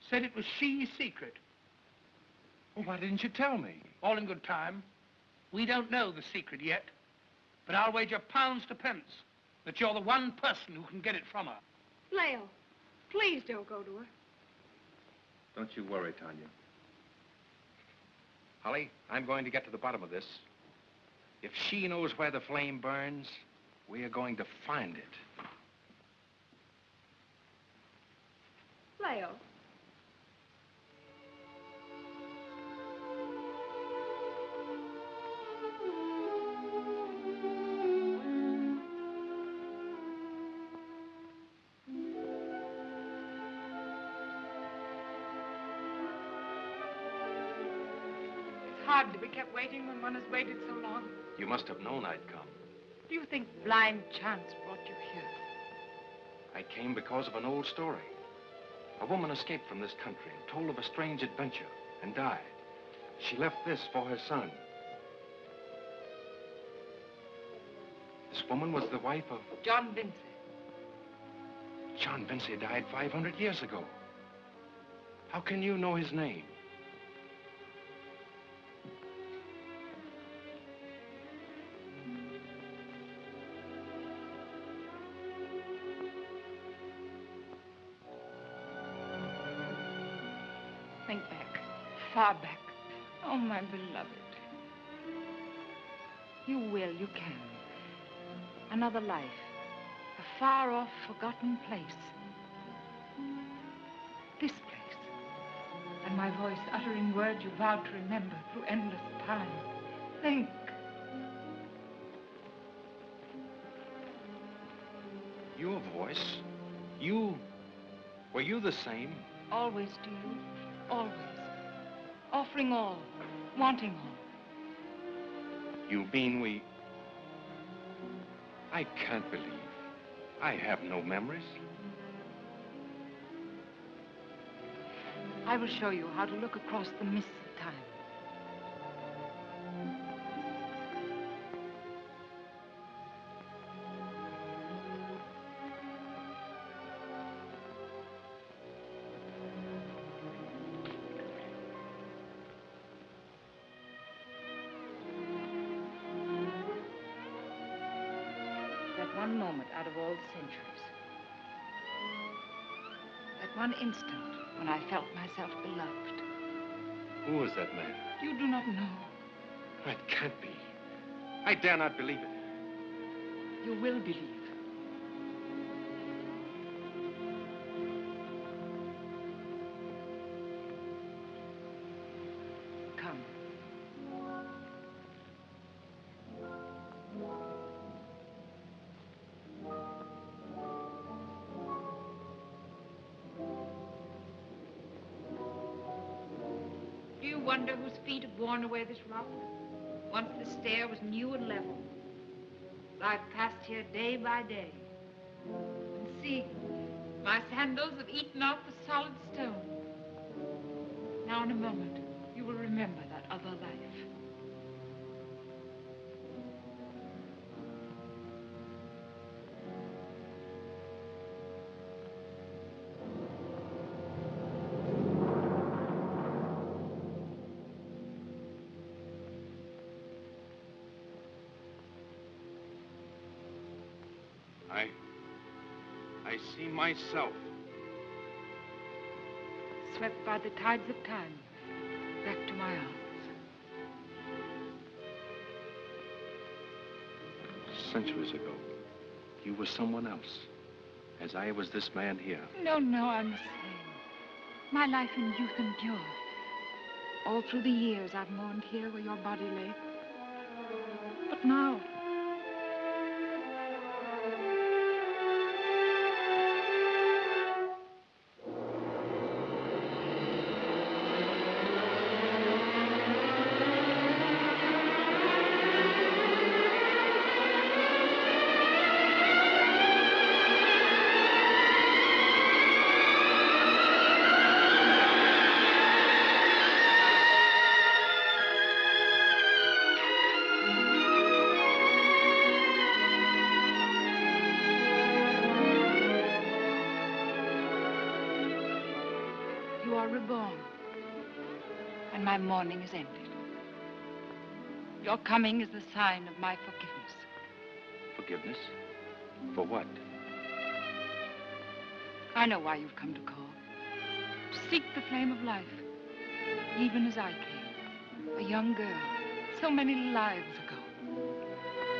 Said it was she's secret. Well, why didn't you tell me? All in good time. We don't know the secret yet. But I'll wager pounds to pence that you're the one person who can get it from her. Leo, please don't go to her. Don't you worry, Tanya. Holly, I'm going to get to the bottom of this. If she knows where the flame burns, we are going to find it. Leo. It's hard to be kept waiting when one has waited so long. You must have known I'd come. Do you think blind chance brought you here? I came because of an old story. A woman escaped from this country and told of a strange adventure and died. She left this for her son. This woman was the wife of... John Vincey. John Vincey died 500 years ago. How can you know his name? Think back, far back. Oh, my beloved. You will, you can. Another life. A far-off, forgotten place. This place. And my voice uttering words you vowed to remember through endless time. Think. Your voice? You... Were you the same? Always, dear. Always. Offering all. Wanting all. You mean we... I can't believe. I have no memories. I will show you how to look across the mists of time. That one moment out of all the centuries. That one instant when I felt myself beloved. Who was that man? You do not know. That can't be. I dare not believe it. You will believe. Come. Do you wonder whose feet have worn away this rock? Once the stair was new and level. I've passed here day by day. And see, my sandals have eaten off the solid stone. Now in a moment, you will remember that other life. I see myself. Swept by the tides of time, back to my arms. Centuries ago. You were someone else, as I was this man here. No, no, I'm the same. My life in youth endured. All through the years, I've mourned here where your body lay. But now... You are reborn, and my mourning is ended. Your coming is the sign of my forgiveness. Forgiveness? For what? I know why you've come to call. To seek the flame of life, even as I came. A young girl, so many lives ago.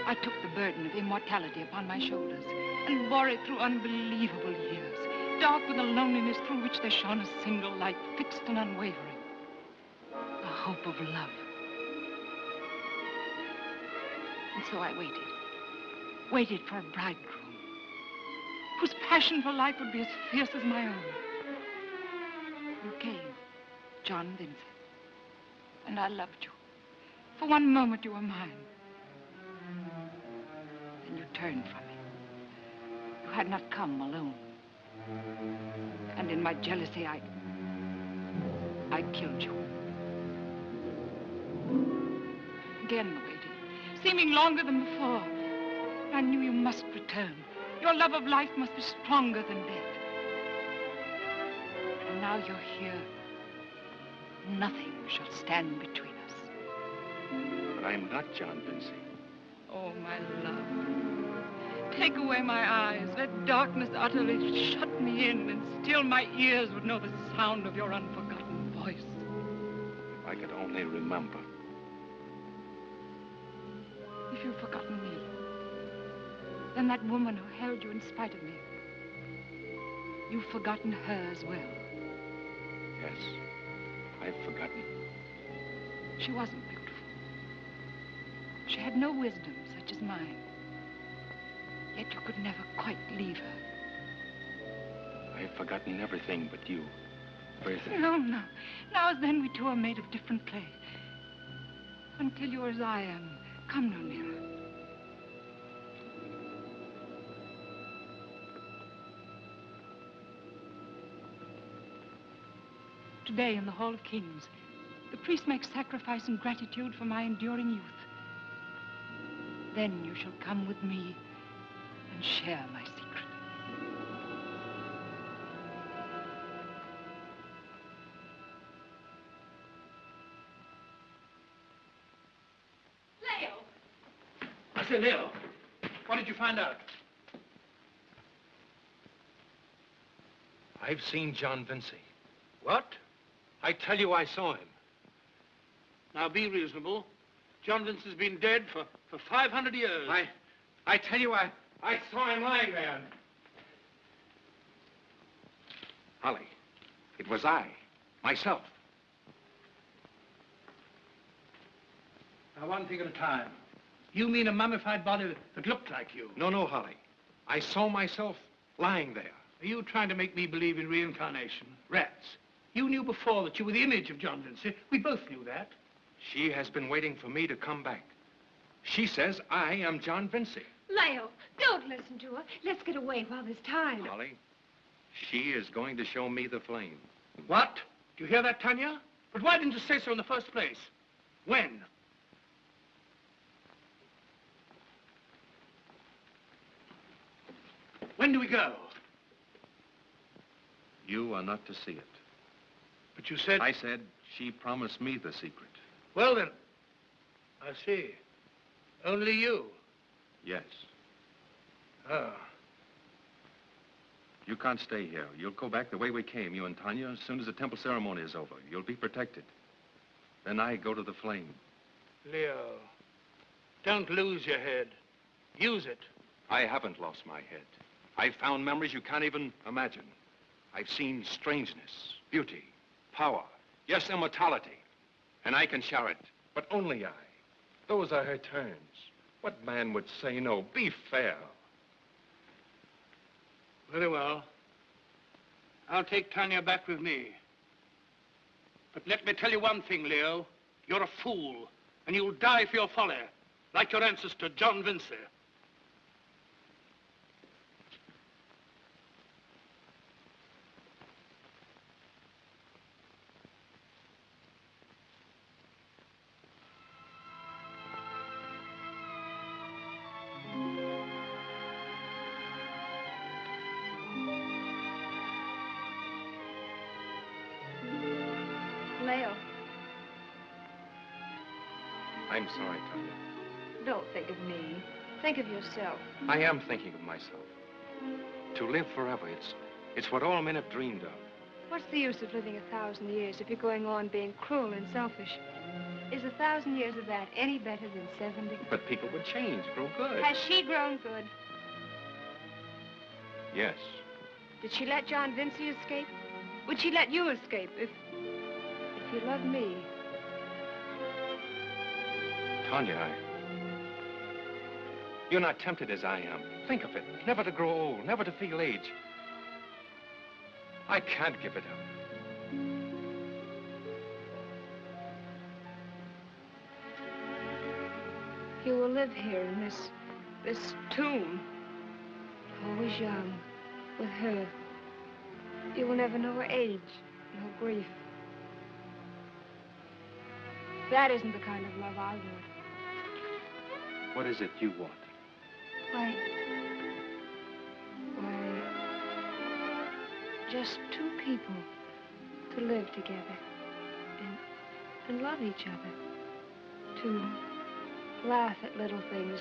I took the burden of immortality upon my shoulders and bore it through unbelievable years, dark with a loneliness through which there shone a single light, fixed and unwavering. A hope of love. And so I waited for a bridegroom whose passion for life would be as fierce as my own. You came, John Vincey, and I loved you. For one moment you were mine. Then you turned from me. You had not come alone. And in my jealousy, I killed you. Again waiting, seeming longer than before. I knew you must return. Your love of life must be stronger than death. And now you're here. Nothing shall stand between us. But I'm not John Vincey. Oh, my love. Take away my eyes. Let darkness utterly shut me in, and still my ears would know the sound of your unforgotten voice. If I could only remember. If you've forgotten me, then that woman who held you in spite of me, you've forgotten her as well. Yes, I've forgotten. She wasn't beautiful. She had no wisdom such as mine. Yet you could never quite leave her. I've forgotten everything but you. Everything. No, no. Now as then we two are made of different clay. Until you're as I am, come no nearer. Today in the Hall of Kings, the priest makes sacrifice in gratitude for my enduring youth. Then you shall come with me and share my secret. Leo! I say, Leo, what did you find out? I've seen John Vincey. What? I tell you I saw him. Now, be reasonable. John Vincey's been dead for 500 years. I tell you I saw him lying there. Holly, it was I, myself. Now, one thing at a time. You mean a mummified body that looked like you? No, no, Holly. I saw myself lying there. Are you trying to make me believe in reincarnation? Rats. You knew before that you were the image of John Vincey. We both knew that. She has been waiting for me to come back. She says I am John Vincey. Leo, don't listen to her. Let's get away while there's time. Holly, she is going to show me the flame. What? Do you hear that, Tanya? But why didn't you say so in the first place? When? When do we go? You are not to see it. But you said... I said she promised me the secret. Well, then, I see. Only you? Yes. Oh. You can't stay here. You'll go back the way we came, you and Tanya, as soon as the temple ceremony is over. You'll be protected. Then I go to the flame. Leo, don't lose your head. Use it. I haven't lost my head. I've found memories you can't even imagine. I've seen strangeness, beauty, power, yes, immortality. And I can share it, but only I. Those are her terms. What man would say no? Be fair. Very well. I'll take Tanya back with me. But let me tell you one thing, Leo. You're a fool, and you'll die for your folly, like your ancestor, John Vincey. Leo, I'm sorry, Tanya. don't think of me. Think of yourself. I am thinking of myself. To live forever, it's what all men have dreamed of. What's the use of living 1,000 years if you're going on being cruel and selfish? Is 1,000 years of that any better than 70? But people would change, grow good. Has she grown good? Yes. Did she let John Vincey escape? Would she let you escape if you loved me? Tanya, you're not tempted as I am. Think of it. Never to grow old, never to feel age. I can't give it up. You will live here in this tomb, always young, with her. You will never know her age, no grief. That isn't the kind of love I want. What is it you want? Why, just two people to live together and love each other. To laugh at little things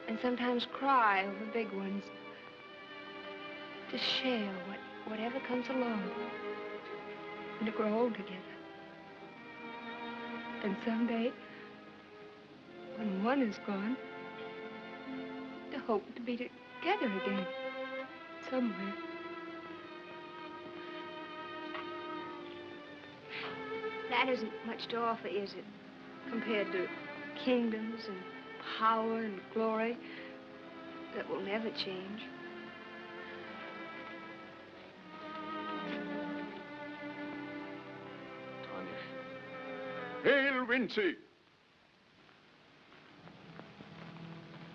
and sometimes cry over big ones. To share whatever comes along and to grow old together. And someday, when one is gone, to hope to be together again, somewhere. That isn't much to offer, is it? Compared to kingdoms and power and glory that will never change. Hail, Vincey!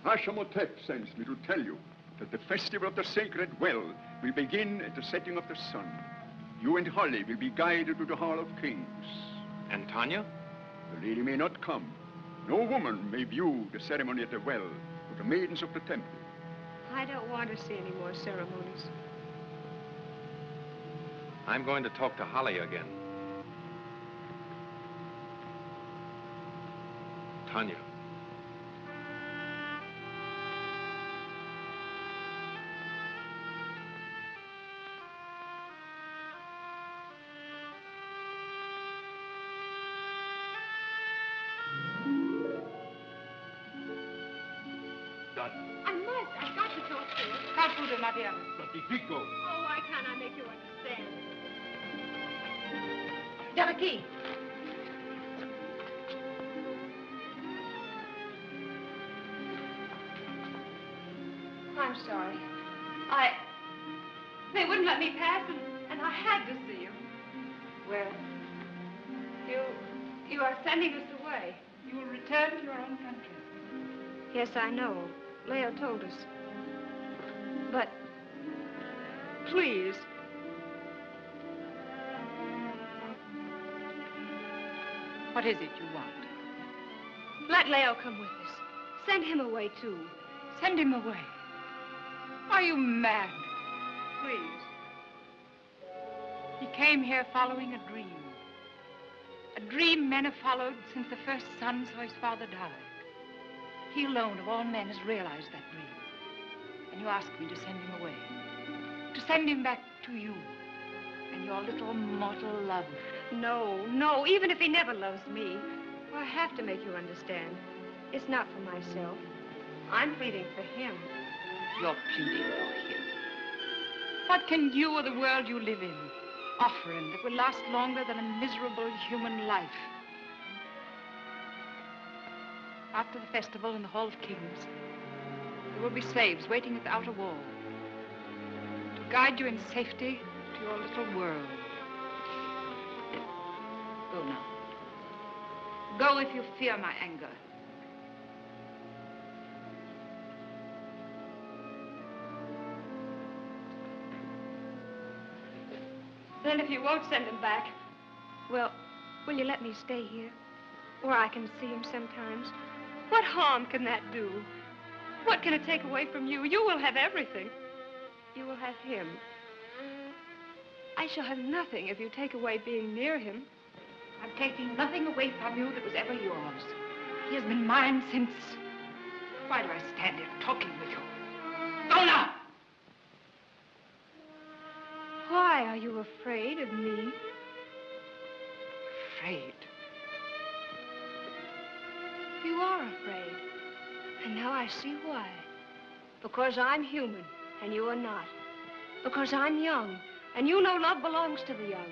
Ashamotep sends me to tell you that the festival of the sacred well will begin at the setting of the sun. You and Holly will be guided to the Hall of Kings. And Tanya? The lady may not come. No woman may view the ceremony at the well but the maidens of the temple. I don't want to see any more ceremonies. I'm going to talk to Holly again. Tanya. I've got to talk to her. Calcuta, Nadia. Certifico. Oh, why can't I make you understand? Daraki. I'm sorry. They wouldn't let me pass, and I had to see you. Well, You are sending us away. you will return to your own country. Yes, I know. Leo told us. But, please. What is it you want? Let Leo come with us. Send him away, too. Send him away. Are you mad? Please. He came here following a dream. A dream men have followed since the first son saw his father die. He alone of all men has realized that dream. And you ask me to send him away. To send him back to you and your little mortal love. No, even if he never loves me, I have to make you understand. It's not for myself. I'm pleading for him. you're pleading for him? What can you or the world you live in offer him that will last longer than a miserable human life? After the festival in the Hall of Kings, there will be slaves waiting at the outer wall to guide you in safety to your little world. Go now. Go if you fear my anger. Then if you won't send him back, well, will you let me stay here? Where I can see him sometimes? What harm can that do? What can it take away from you? You will have everything. You will have him. I shall have nothing if you take away being near him. I'm taking nothing away from you that was ever yours. He has been mine since... Why do I stand here talking with you? Go now! Why are you afraid of me? Afraid? You are afraid. And now I see why. Because I'm human, and you are not. Because I'm young, and you know love belongs to the young.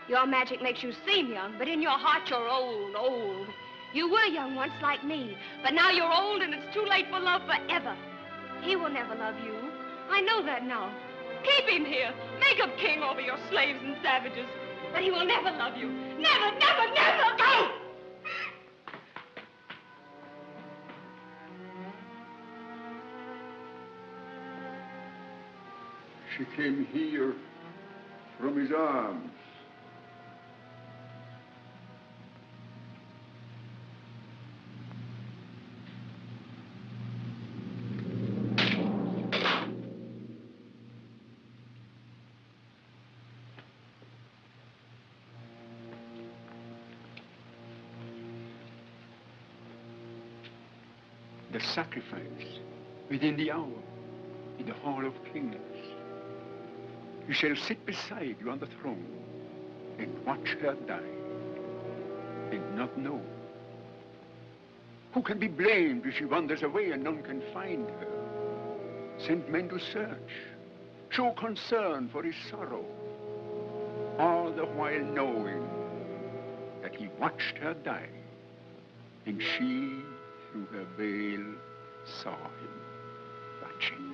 Your magic makes you seem young, but in your heart you're old, old. You were young once like me, but now you're old and it's too late for love forever. He will never love you. I know that now. Keep him here. Make him king over your slaves and savages. But he will never love you. Never, never, never! Go! She came here from his arms. The sacrifice within the hour in the Hall of Kings. You shall sit beside you on the throne and watch her die and not know. Who can be blamed if she wanders away and none can find her? Send men to search, show concern for his sorrow, all the while knowing that he watched her die and she through her veil saw him watching.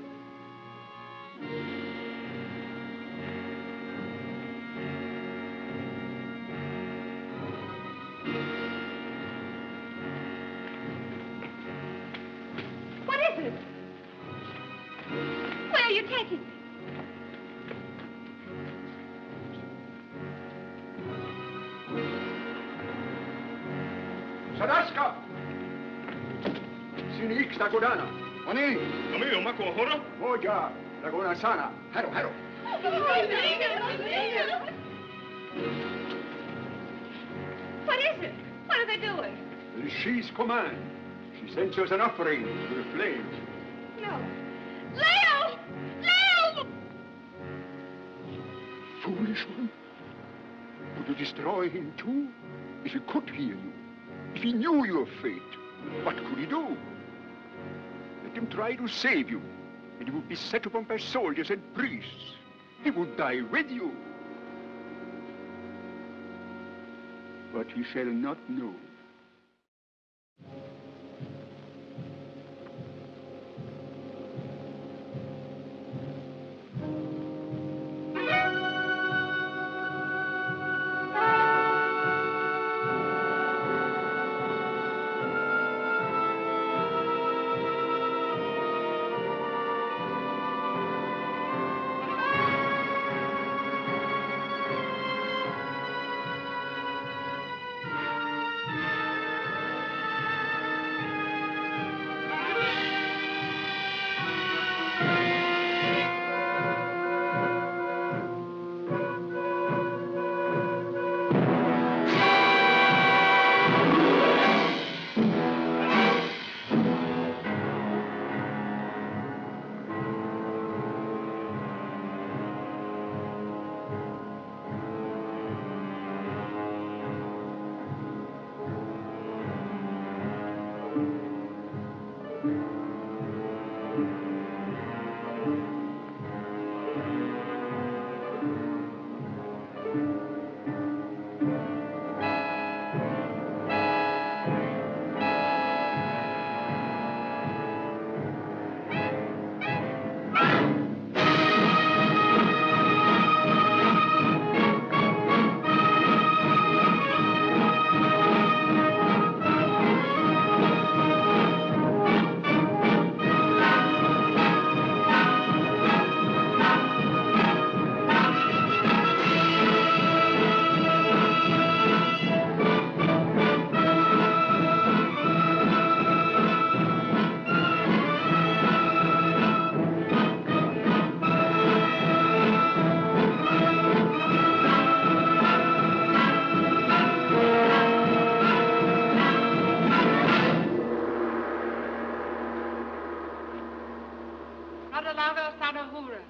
What is it? Where are you taking me? Sadaska! Sini X Takodana. Oni! Kami umako hora? Moja, Laguna Sana. Haro, haro. What is it? What are they doing? It is she's command. She sends us an offering to the flames. No. Leo! Leo! Foolish one. Would you destroy him too? If he could hear you, if he knew your fate, what could he do? Let him try to save you, and he would be set upon by soldiers and priests. He would die with you. But he shall not know. Adalava Sanahura.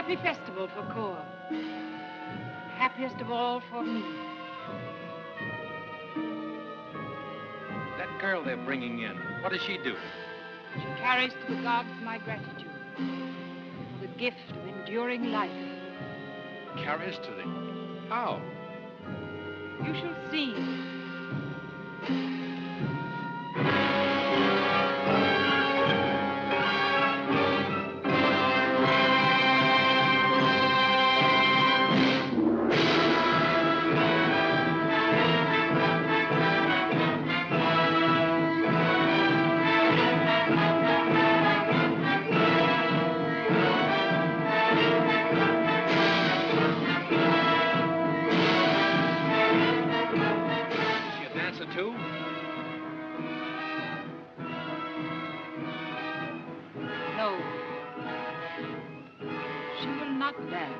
happy festival for Cor. Happiest of all for me. That girl they're bringing in, what does she do? She carries to the gods my gratitude for the gift of enduring life. Carries to the... How? You shall see. not dance.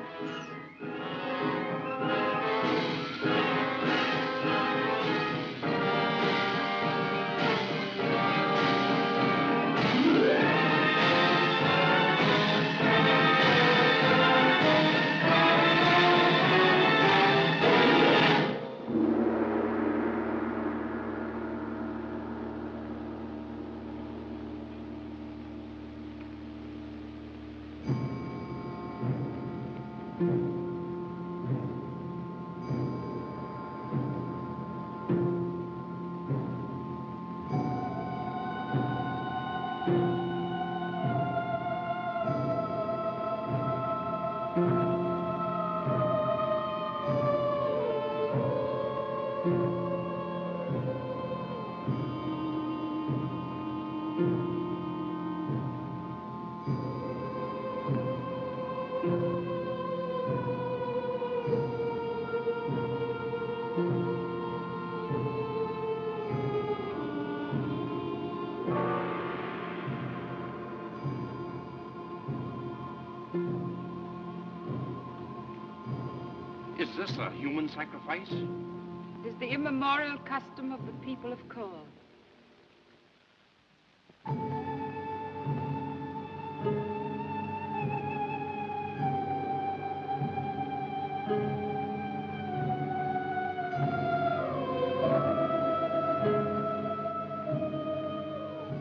Is this a human sacrifice? It is the immemorial custom of the people of Kor.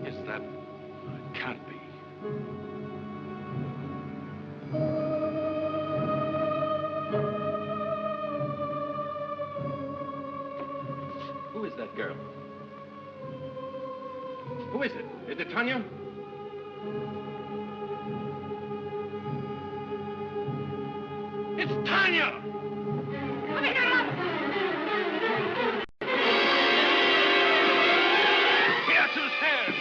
Is that... It can't be. Who is that girl? Who is it? Is it Tanya? It's Tanya! Beatrice Hare!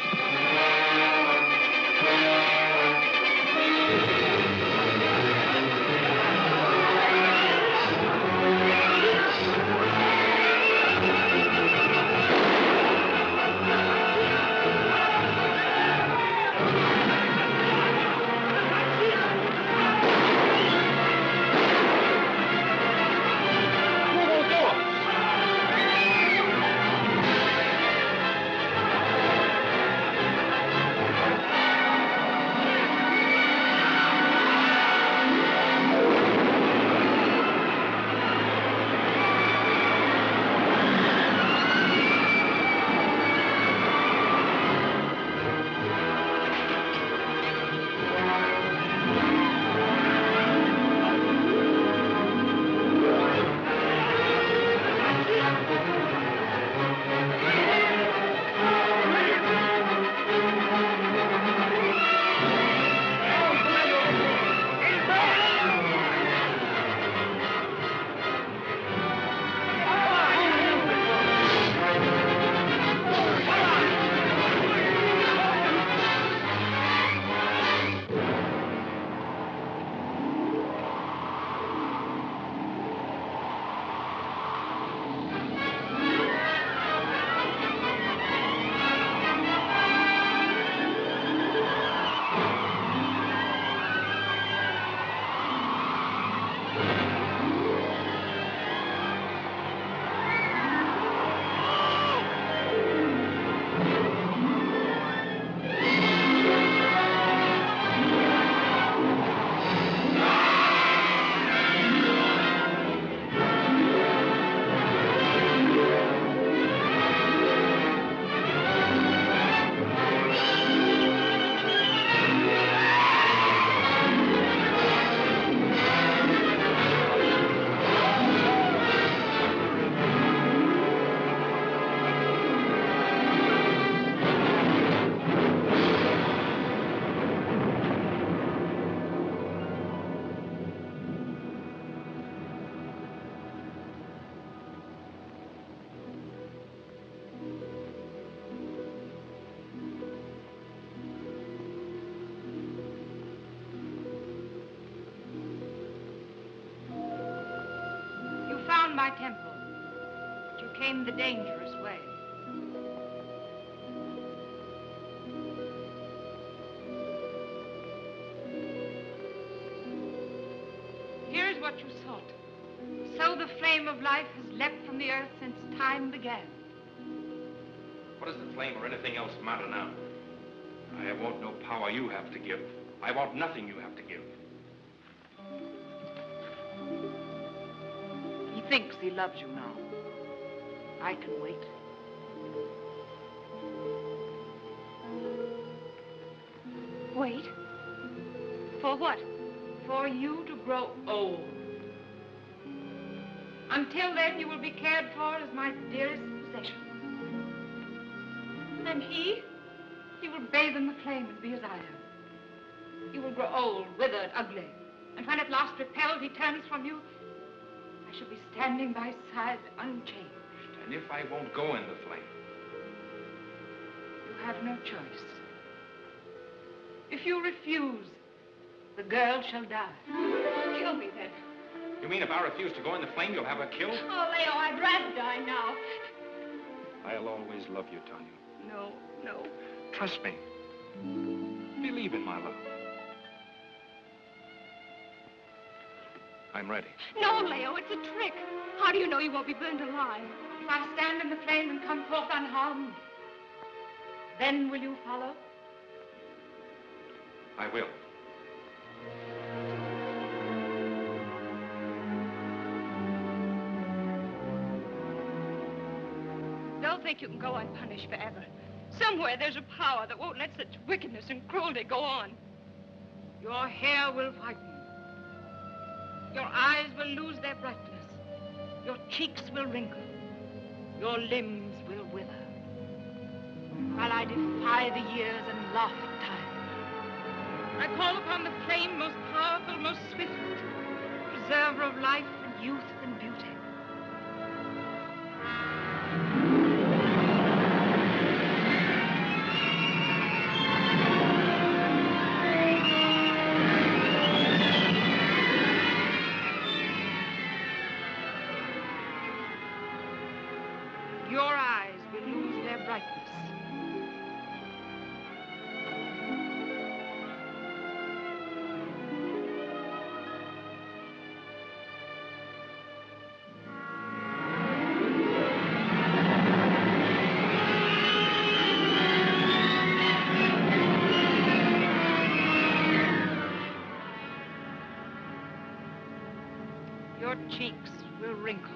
My temple, but you came the dangerous way. what you sought. So the flame of life has leapt from the earth since time began. What does the flame or anything else matter now? I want no power you have to give. I want nothing you have to give. He thinks he loves you now. I can wait. Wait? For what? For you to grow old. Until then, you will be cared for as my dearest possession. And he will bathe in the flame and be as I am. He will grow old, withered, ugly. And when at last repelled he turns from you, I shall be standing by his side unchanged. And if I won't go in the flame? You have no choice. If you refuse, the girl shall die. Kill me then. You mean if I refuse to go in the flame, you'll have her killed? Oh, Leo, I'd rather die now. I'll always love you, Tanya. No, no. Trust me. Believe in my love. I'm ready. No, Leo, it's a trick. How do you know you won't be burned alive? If I stand in the flame and come forth unharmed, then will you follow? I will. Don't think you can go unpunished forever. Somewhere there's a power that won't let such wickedness and cruelty go on. Your hair will whiten. Your eyes will lose their brightness. Your cheeks will wrinkle. Your limbs will wither. While I defy the years and laugh at time. I call upon the flame most powerful, most swift, preserver of life and youth and beauty. Your eyes will lose their brightness. Your cheeks will wrinkle.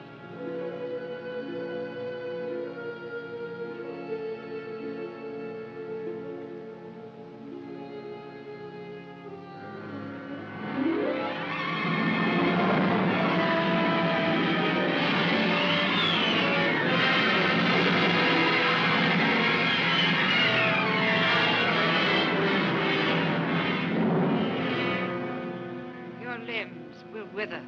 Your limbs will wither.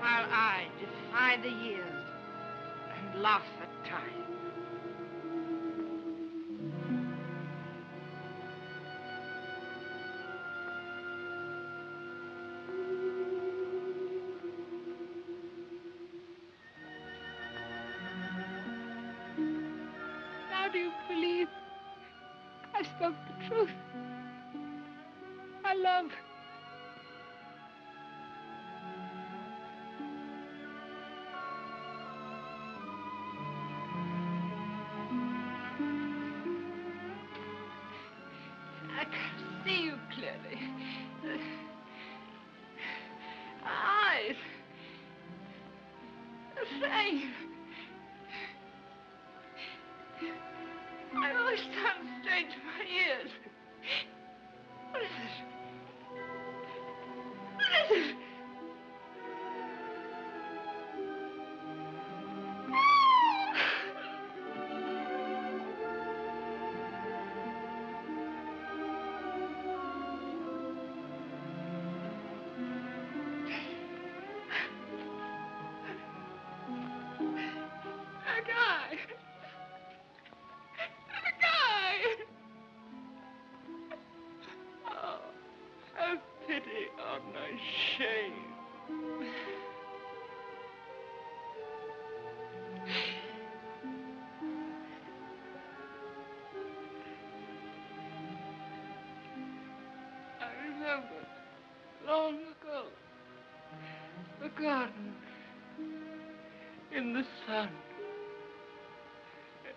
While I defy the years and laugh at time. Now do you believe I spoke the truth? I love. I can't see you clearly. Eyes. The flame. I always sound strange in my ears. What is it? What is it? pity on my shame. I remember long ago the garden in the sun. Dead.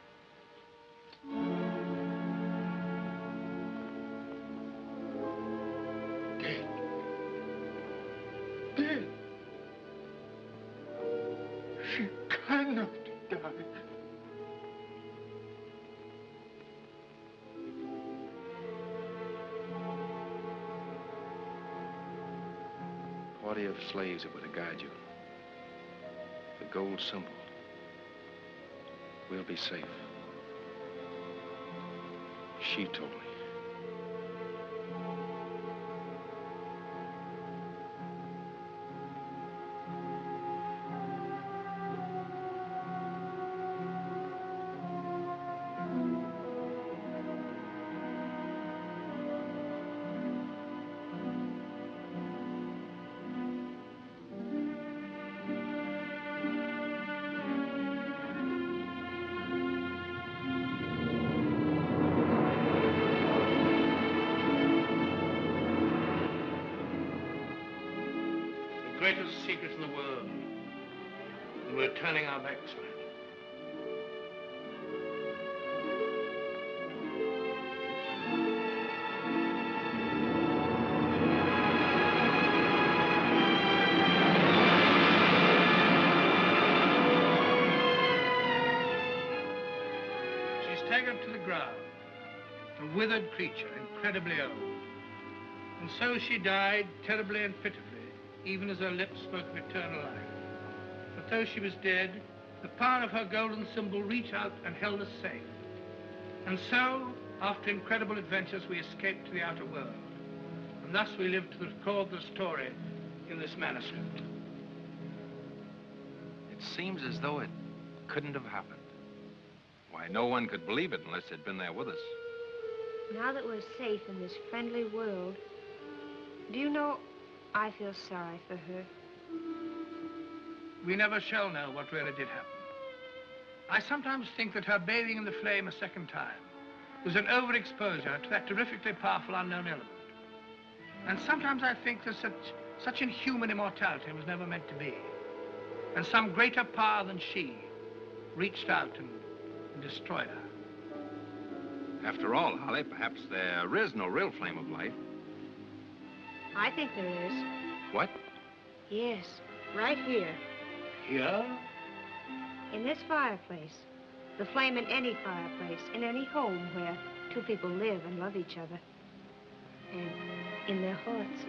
She cannot die. Party of slaves that were to guide you. The gold symbol. We'll be safe. She told me. Greatest secret in the world, and we're turning our backs on it. She's staggered to the ground, a withered creature, incredibly old. And so she died terribly and pitifully, even as her lips spoke of eternal life. But though she was dead, the power of her golden symbol reached out and held us safe. And so, after incredible adventures, we escaped to the outer world. And thus we lived to record the story in this manuscript. It seems as though it couldn't have happened. Why, no one could believe it unless they'd been there with us. Now that we're safe in this friendly world, do you know, I feel sorry for her. We never shall know what really did happen. I sometimes think that her bathing in the flame a second time was an overexposure to that terrifically powerful unknown element. And sometimes I think that such inhuman immortality was never meant to be. And some greater power than she reached out and destroyed her. After all, Holly, perhaps there is no real flame of life. I think there is. What? Yes, right here. Here? In this fireplace. The flame in any fireplace, in any home where two people live and love each other. And in their hearts.